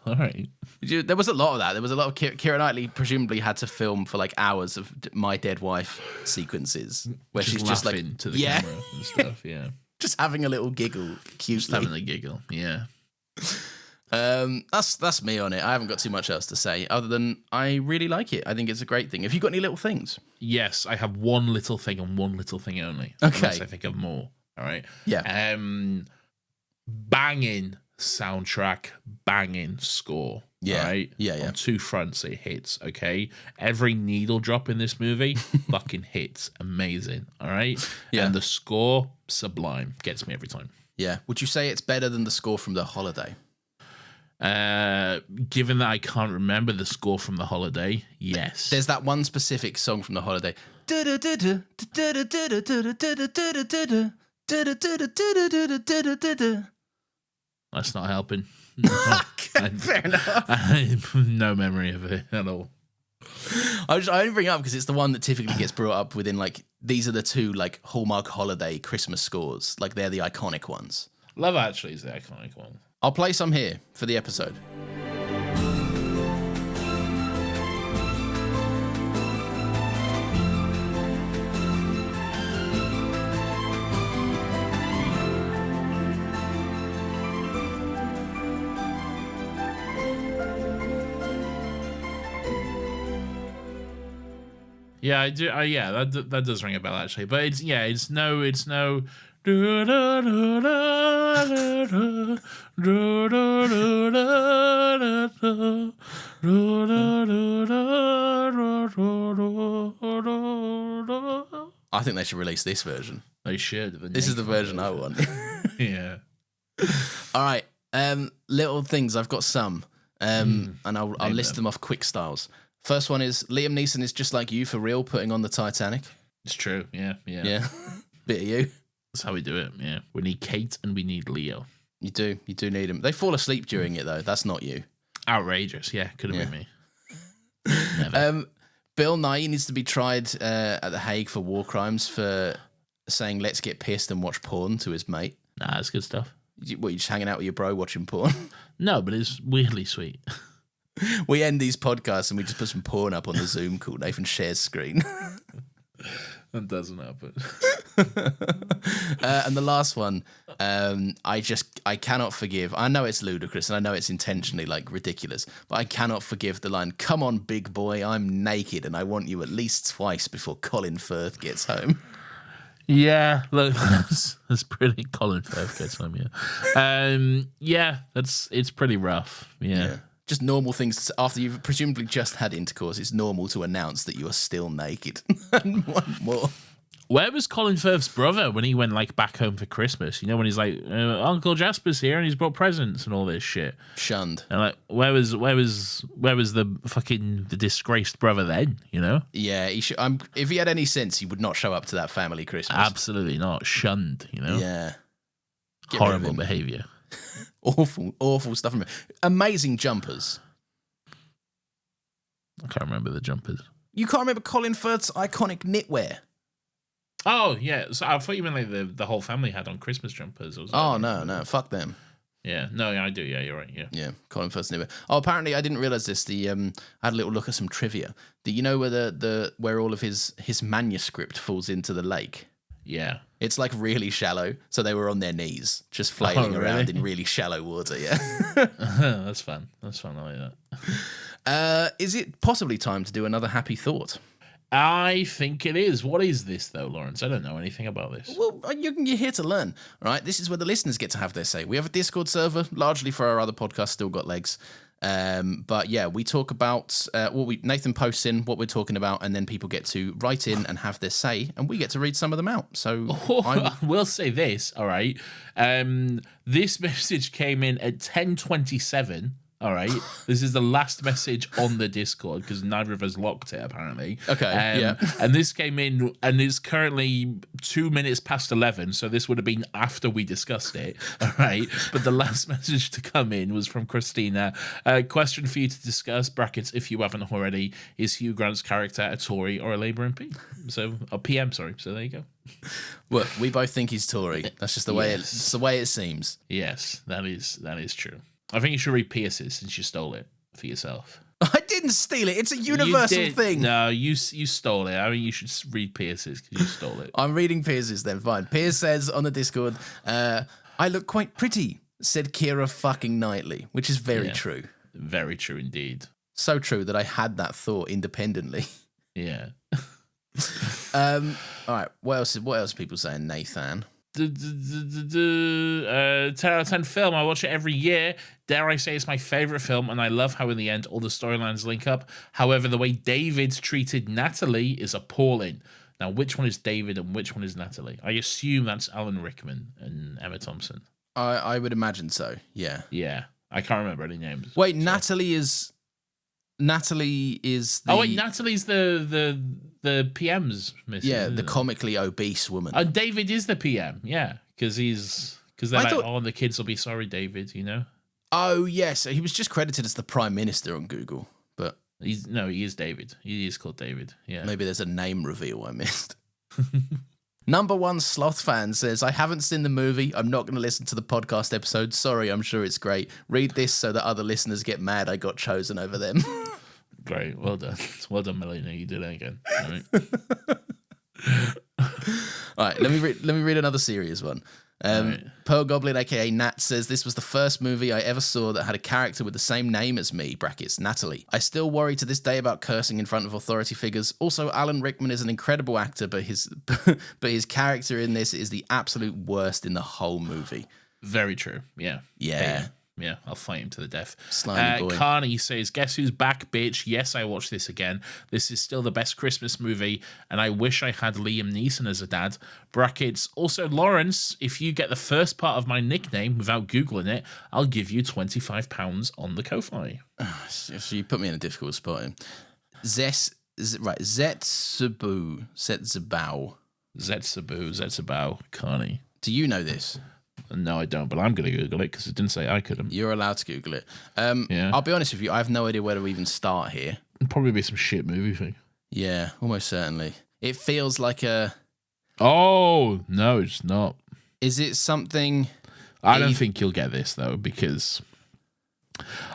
All right. There was a lot of that. There was a lot of Keira Knightley presumably had to film for like hours of My Dead Wife sequences where she's just like to the camera and stuff. Yeah, just having a little giggle, cutely. Just having a giggle. Yeah. That's me on it. I haven't got too much else to say other than I really like it. I think it's a great thing. Have you got any little things? Yes, I have one little thing and one little thing only. Okay. Unless I think of more. All right. Yeah. Banging soundtrack, banging score. Yeah. Right? Yeah. On two fronts it hits, okay? Every needle drop in this movie fucking hits. Amazing. All right? Yeah. And the score, sublime. Gets me every time. Yeah. Would you say it's better than the score from The Holiday? Given that I can't remember the score from The Holiday, yes. There's that one specific song from The Holiday. That's not helping. Fair enough. I have no memory of it at all. I only bring it up because it's the one that typically gets brought up within like these are the two like Hallmark holiday Christmas scores. Like they're the iconic ones. Love Actually is the iconic one. I'll play some here for the episode. Yeah, I do. Yeah, that does ring a bell actually. But it's no. I think they should release this version. They should. This is the version I want. Yeah. All right. Little things. I've got some. And I'll list them off quick styles. First one is Liam Neeson is just like you for real, putting on the Titanic. It's true. Yeah. Yeah. Bit of you. That's how we do it. Yeah. We need Kate and we need Leo. You do need him. They fall asleep during it though. That's not you. Outrageous. Yeah. Could have been me. Never. Bill Nye needs to be tried at The Hague for war crimes for saying let's get pissed and watch porn to his mate. Nah, that's good stuff. What, you just hanging out with your bro watching porn? No, but it's weirdly sweet. We end these podcasts and we just put some porn up on the Zoom call. Nathan shares screen. That doesn't happen. And the last one, I cannot forgive. I know it's ludicrous and I know it's intentionally like ridiculous, but I cannot forgive the line, "Come on, big boy, I'm naked and I want you at least twice before Colin Firth gets home." Yeah, look, that's pretty. Colin Firth gets home. Yeah, it's pretty rough. Yeah. Just normal things after you've presumably just had intercourse. It's normal to announce that you are still naked and want more. Where was Colin Firth's brother when he went like back home for Christmas? You know, when he's like, Uncle Jasper's here and he's brought presents and all this shit. Shunned. And like, where was the fucking the disgraced brother then? You know? Yeah, he should. If he had any sense, he would not show up to that family Christmas. Absolutely not. Shunned. You know? Yeah. Horrible behavior. Awful stuff. Amazing jumpers. I can't remember the jumpers. You can't remember Colin Firth's iconic knitwear? Oh yeah, so I thought you meant like the whole family had on Christmas jumpers. No, fuck them. Yeah, no, I do. Yeah, you're right. Yeah, Colin Firth's knitwear. Oh, apparently I didn't realize this. I had a little look at some trivia. Do you know where where all of his manuscript falls into the lake? Yeah, it's like really shallow, so they were on their knees, just flailing around in really shallow water. Yeah, that's fun. I like that. Is it possibly time to do another happy thought? I think it is. What is this, though, Laurence? I don't know anything about this. Well, you're here to learn, right? This is where the listeners get to have their say. We have a Discord server, largely for our other podcasts, Still Got Legs. But yeah, we talk about Nathan posts in what we're talking about, and then people get to write in and have their say, and we get to read some of them out. So I will say this, all right? This message came in at 10:27. All right, this is the last message on the Discord because neither of us locked it apparently. Okay, yeah. And this came in, and it's currently 2 minutes past 11, so this would have been after we discussed it. All right, but the last message to come in was from Christina. Question for you to discuss (brackets if you haven't already): is Hugh Grant's character a Tory or a Labour MP? So a PM, sorry. So there you go. Well, we both think he's Tory. That's just the way it's the way it seems. Yes, that is true. I think you should read Pierce's since you stole it for yourself. I didn't steal it. It's a universal thing. No, you stole it. I mean, you should read Pierce's because you stole it. I'm reading Pierce's then. Fine. Pierce says on the Discord, I look quite pretty, said Keira fucking Knightley, which is very true. Very true indeed. So true that I had that thought independently. Yeah. All right. What else are people saying, Nathan? 10 out of 10 film. I watch it every year. Dare I say it's my favorite film, and I love how in the end all the storylines link up. However, the way David treated Natalie is appalling. Now, which one is David and which one is Natalie? I assume that's Alan Rickman and Emma Thompson. I would imagine so. Yeah. Yeah. I can't remember any names. Wait, so. Natalie is the... Oh wait, Natalie's the PM's miss. Yeah, the comically obese woman. David is the PM. Yeah, because they're the kids will be sorry, David. You know. Oh yes, he was just credited as the Prime Minister on Google, but he is David. He is called David. Yeah. Maybe there's a name reveal I missed. Number one sloth fan says, I haven't seen the movie. I'm not going to listen to the podcast episode. Sorry, I'm sure it's great. Read this so that other listeners get mad I got chosen over them. Great. Well done. Well done, Melina. You did it again. All right. All right, let me read another serious one. Pearl Goblin, aka Nat, says this was the first movie I ever saw that had a character with the same name as me, brackets, Natalie. I still worry to this day about cursing in front of authority figures. Also, Alan Rickman is an incredible actor, but his character in this is the absolute worst in the whole movie. Very true. Yeah. Yeah, I'll fight him to the death. Slimy boy. Carney says, guess who's back, bitch? Yes, I watched this again. This is still the best Christmas movie, and I wish I had Liam Neeson as a dad. Brackets. Also, Laurence, if you get the first part of my nickname without Googling it, I'll give you £25 on the Ko-Fi. So you put me in a difficult spot. Zetsabow, Carney. Do you know this? No, I don't, but I'm going to Google it because it didn't say I couldn't. You're allowed to Google it. I'll be honest with you, I have no idea where to even start here. It'd probably be some shit movie thing. Yeah, almost certainly. It feels like a... Oh, no, it's not. Is it something... I don't think you'll get this, though, because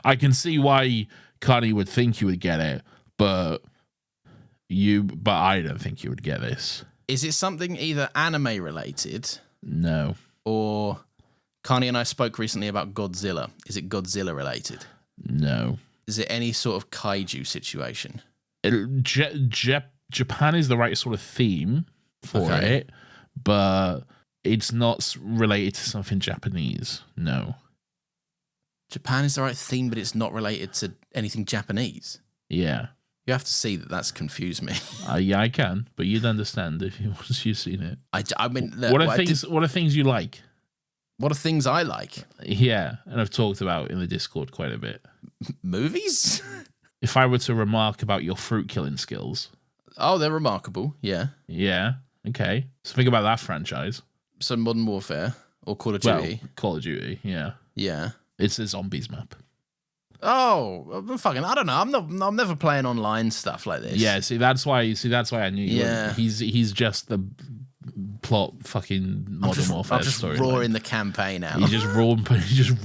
I can see why Connie would think you would get it, but I don't think you would get this. Is it something either anime related? No. Or Carney and I spoke recently about Godzilla. Is it Godzilla related? No. Is it any sort of kaiju situation? Japan is the right sort of theme for it, but it's not related to something Japanese. No. Japan is the right theme, but it's not related to anything Japanese. Yeah. You have to see that that's confused me. Yeah, I can, but you'd understand if once you've seen it. I mean, look, what are things you like? What are things I like? Yeah, and I've talked about in the Discord quite a bit. Movies? If I were to remark about your fruit killing skills. Oh, they're remarkable. Yeah. Yeah. Okay. So think about that franchise. So Modern Warfare or Call of Duty. Well, Call of Duty. Yeah. Yeah. It's a zombies map. Oh, I don't know. I'm never playing online stuff like this. Yeah. That's why I knew you. Yeah. He's just the plot fucking Modern Warfare story. Roaring the campaign out. He just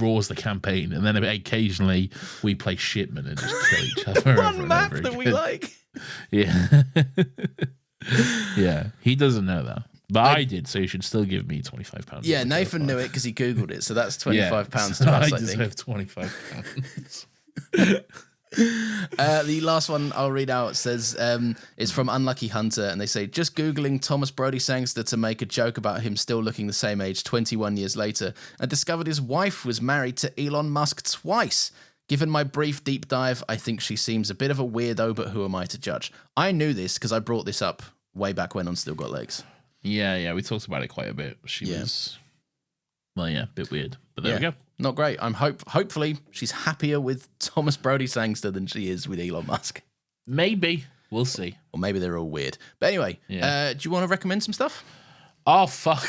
roars the campaign, and then occasionally we play shipment and just kill each other. One map that we like. Yeah. Yeah. He doesn't know that. But I did, so you should still give me £25. Yeah, Nathan knew it because he Googled it, so that's £25 to us, I think. I deserve £25. The last one I'll read out says, it's from Unlucky Hunter, and they say, just Googling Thomas Brody Sangster to make a joke about him still looking the same age 21 years later, and discovered his wife was married to Elon Musk twice. Given my brief deep dive, I think she seems a bit of a weirdo, but who am I to judge? I knew this because I brought this up way back when on Still Got Legs. Yeah, we talked about it quite a bit. She was, well, yeah, a bit weird, but there we go. Not great. Hopefully she's happier with Thomas Brody Sangster than she is with Elon Musk. Maybe. We'll see. Or maybe they're all weird. But anyway, do you want to recommend some stuff? Oh, fuck.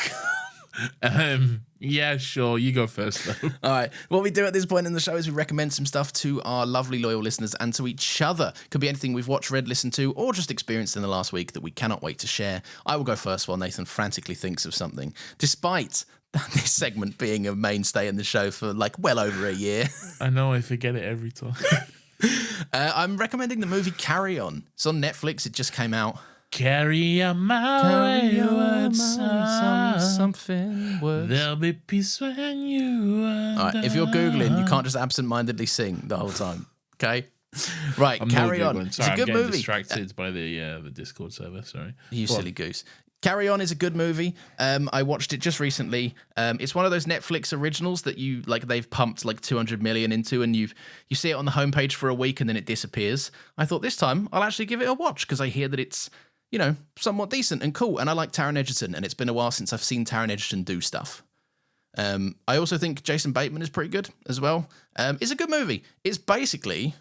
Yeah, sure. You go first, though. All right. What we do at this point in the show is we recommend some stuff to our lovely, loyal listeners and to each other. Could be anything we've watched, read, listened to, or just experienced in the last week that we cannot wait to share. I will go first while Nathan frantically thinks of something. Despite this segment being a mainstay in the show for like well over a year. I know, I forget it every time. I'm recommending the movie Carry On. It's on Netflix. It just came out. Carry on my wayward son. Something worse. There'll be peace when you are. All right, if you're Googling, you can't just absent-mindedly sing the whole time. Okay? Right, Carry On. Sorry, it's a good movie. Distracted by the Discord server, sorry. You silly goose. Carry On is a good movie. I watched it just recently. It's one of those Netflix originals that they've pumped like 200 million into, and you see it on the homepage for a week and then it disappears. I thought this time I'll actually give it a watch because I hear that it's, somewhat decent and cool, and I like Taron Egerton, and it's been a while since I've seen Taron Egerton do stuff. I also think Jason Bateman is pretty good as well. It's a good movie. It's basically,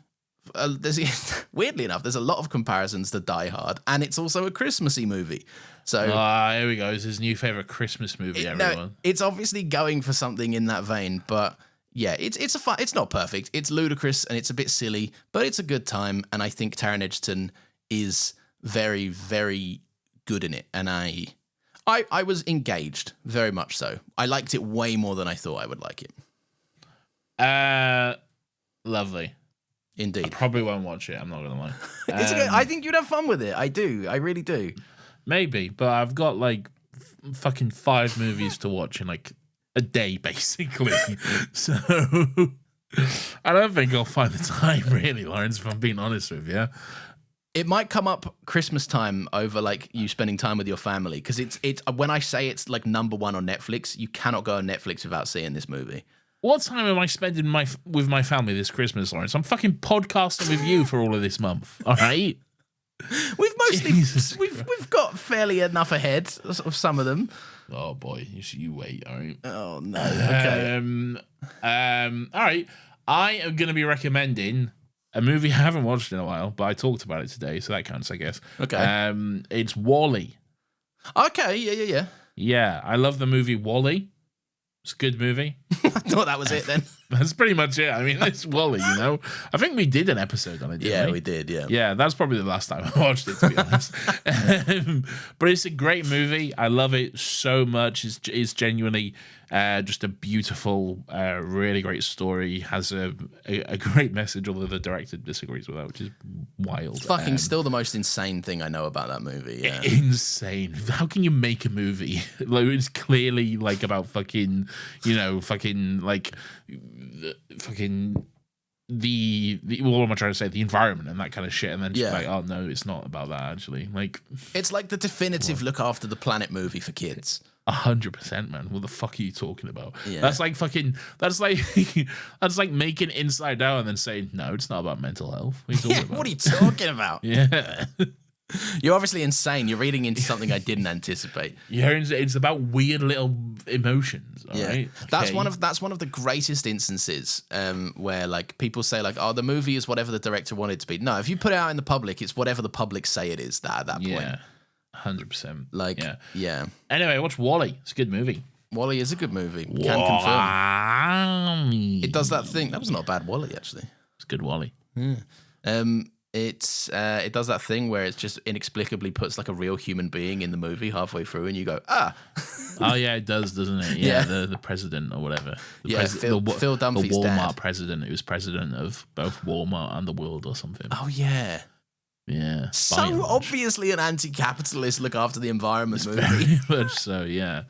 weirdly enough, there's a lot of comparisons to Die Hard, and it's also a Christmassy movie. So here we go. It's his new favorite Christmas movie. Everyone, it's obviously going for something in that vein, but yeah, it's a fun. It's not perfect. It's ludicrous and it's a bit silly, but it's a good time. And I think Taron Egerton is very, very good in it, and I was engaged, very much so. I liked it way more than I thought I would like it. Lovely. Indeed. I probably won't watch it, I'm not gonna lie. I think you'd have fun with it. I do. I really do. Maybe, but I've got like fucking 5 movies to watch in like a day, basically. So I don't think I'll find the time, really, Laurence, if I'm being honest with you. It might come up Christmas time over like you spending time with your family, because it's when I say it's like number 1 on Netflix, you cannot go on Netflix without seeing this movie. What time am I spending with my family this Christmas, Laurence? I'm fucking podcasting with you for all of this month. All right. We've mostly we've got fairly enough ahead of some of them. Oh boy, you wait. All right. Oh no. Okay. All right. I am going to be recommending a movie I haven't watched in a while, but I talked about it today, so that counts, I guess. Okay. It's WALL-E. Okay. Yeah. Yeah, I love the movie WALL-E. It's a good movie. I thought that was it then. That's pretty much it. I mean, it's WALL-E, I think we did an episode on it, didn't we? We did, yeah. Yeah, that's probably the last time I watched it, to be honest. But it's a great movie. I love it so much. It's genuinely Just a beautiful, really great story. Has a great message, although the director disagrees with that, which is wild. Fucking still the most insane thing I know about that movie. Yeah. Insane. How can you make a movie? Like, it's clearly like about fucking, the what am I trying to say? The environment and that kind of shit, and then just like, oh no, it's not about that actually. Like, it's like the definitive look after the planet movie for kids. 100%, man. What the fuck are you talking about? Yeah. That's like making Inside Out and then saying, no, it's not about mental health. What are you talking about? What are you talking about? Yeah. You're obviously insane. You're reading into something I didn't anticipate. Yeah, it's about weird little emotions. All right? That's one of the greatest instances where like people say like, oh, the movie is whatever the director wanted it to be. No, if you put it out in the public, it's whatever the public say it is. At that point, yeah, 100%. Like, yeah. Anyway, watch Wall-E. It's a good movie. Wall-E is a good movie. Can confirm. It does that thing. That was not a bad Wall-E actually. It's good Wall-E. Yeah. It does that thing where it just inexplicably puts like a real human being in the movie halfway through, and you go, ah. Oh yeah, it does, doesn't it? Yeah, the president or whatever. Phil Dunphy's the Walmart dad. president, who's president of both Walmart and the world or something. Oh yeah. Yeah. So obviously an anti-capitalist look after the environment movie. Very much so, yeah.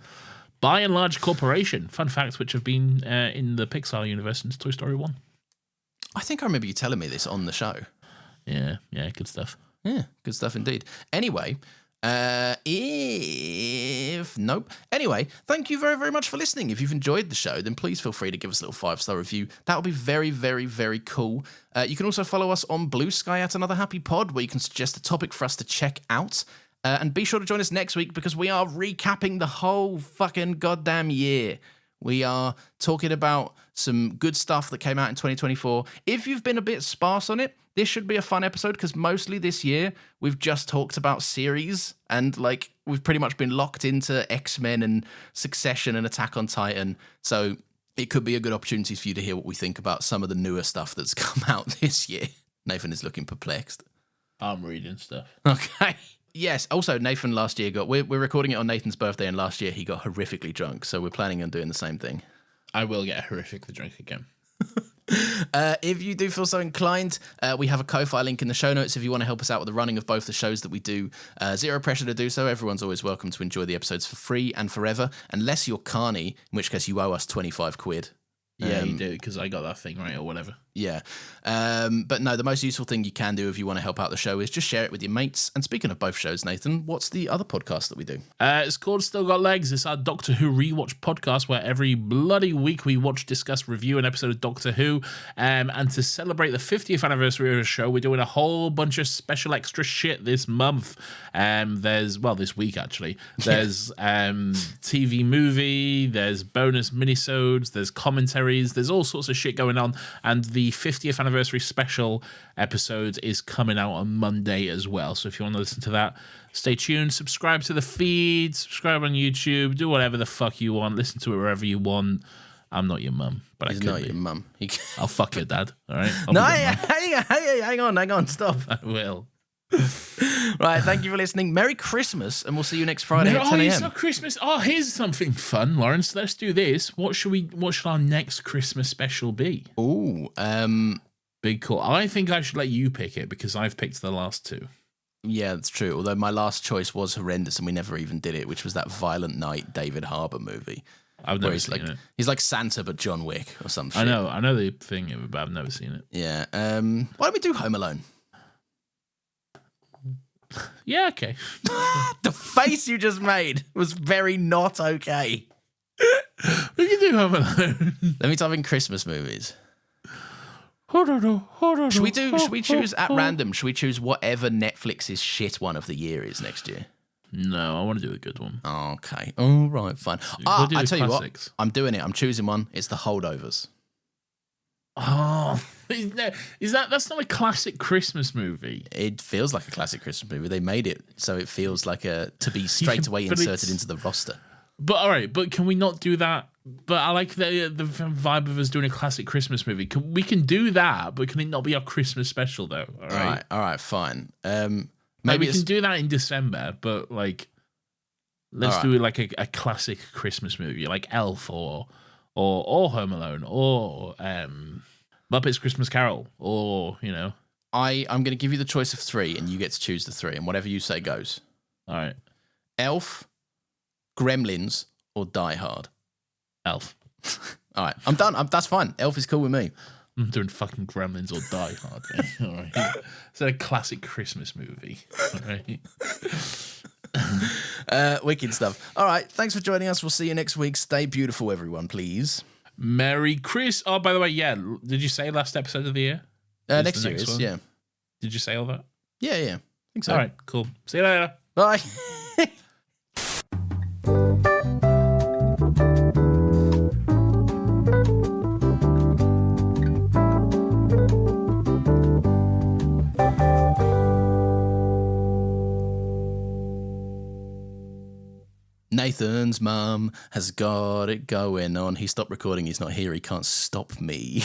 By and large corporation. Fun facts which have been in the Pixar universe since Toy Story 1. I think I remember you telling me this on the show. Yeah, good stuff. Yeah, good stuff indeed. Anyway, Anyway, thank you very, very much for listening. If you've enjoyed the show, then please feel free to give us a little 5-star review. That would be very, very, very cool. You can also follow us on Blue Sky at Another Happy Pod, where you can suggest a topic for us to check out. And be sure to join us next week because we are recapping the whole fucking goddamn year. We are talking about some good stuff that came out in 2024. If you've been a bit sparse on it, this should be a fun episode because mostly this year we've just talked about series and like we've pretty much been locked into X-Men and Succession and Attack on Titan. So it could be a good opportunity for you to hear what we think about some of the newer stuff that's come out this year. Nathan is looking perplexed. I'm reading stuff. Okay. Yes. Also, Nathan last year we're recording it on Nathan's birthday, and last year he got horrifically drunk. So we're planning on doing the same thing. I will get horrifically drunk again. If you do feel so inclined, we have a Ko-Fi link in the show notes if you want to help us out with the running of both the shows that we do. Zero pressure to do so. Everyone's always welcome to enjoy the episodes for free and forever, unless you're Carney, in which case you owe us 25 quid. Yeah, you do, because I got that thing right or whatever. Yeah. But no, the most useful thing you can do if you want to help out the show is just share it with your mates. And speaking of both shows, Nathan, what's the other podcast that we do? It's called Still Got Legs. It's our Doctor Who rewatch podcast where every bloody week we watch, discuss, review an episode of Doctor Who. And to celebrate the 50th anniversary of the show, we're doing a whole bunch of special extra shit this month. This week actually. There's TV movie, there's bonus minisodes, there's commentaries, there's all sorts of shit going on. And the 50th anniversary special episode is coming out on Monday as well. So if you want to listen to that, stay tuned, subscribe to the feed, subscribe on YouTube, do whatever the fuck you want, listen to it wherever you want. I'm not your mum, but He's I could not be. Your mum. I'll fuck your dad, all right? No, hang on, stop. I will. Right, thank you for listening. Merry Christmas, and we'll see you next Friday at 10 a.m. It's not Christmas. Oh, here's something fun, Laurence. Let's do this. What should our next Christmas special be? Ooh, big call. I think I should let you pick it because I've picked the last two. Yeah, that's true. Although my last choice was horrendous and we never even did it, which was that Violent Night David Harbour movie. I've never seen it. He's like Santa but John Wick or something. I know the thing, but I've never seen it. Yeah. Why don't we do Home Alone? Yeah, okay. The face you just made was very not okay. We can do Home Alone. Let me type in Christmas movies. Should we choose at random? Should we choose whatever Netflix's shit one of the year is next year? No, I want to do a good one. Okay. All right, fine. We'll I tell you what, I'm doing it. I'm choosing one. It's The Holdovers. Oh, that's not a classic Christmas movie. It feels like a classic Christmas movie. They made it so it feels like to be straight away inserted into the roster. But all right, but can we not do that? But I like the vibe of us doing a classic Christmas movie. We can do that, but can it not be our Christmas special though? All right, fine. Maybe we can do that in December, but like Let's All do like a classic Christmas movie, like Elf or Home Alone or Muppets Christmas Carol or I'm going to give you the choice of 3, and you get to choose the 3, and whatever you say goes. All right, Elf, Gremlins, or Die Hard. Elf. All right, I'm done. That's fine. Elf is cool with me. I'm doing fucking Gremlins or Die Hard. All right, it's a classic Christmas movie. All right. Wicked stuff. All right, thanks for joining us. We'll see you next week. Stay beautiful, everyone, please. Merry Chris. Oh, by the way, yeah. Did you say last episode of the year? Next year, yeah. Did you say all that? Yeah, I think so. All right, cool. See you later. Bye. Nathan's mum has got it going on. He stopped recording. He's not here. He can't stop me.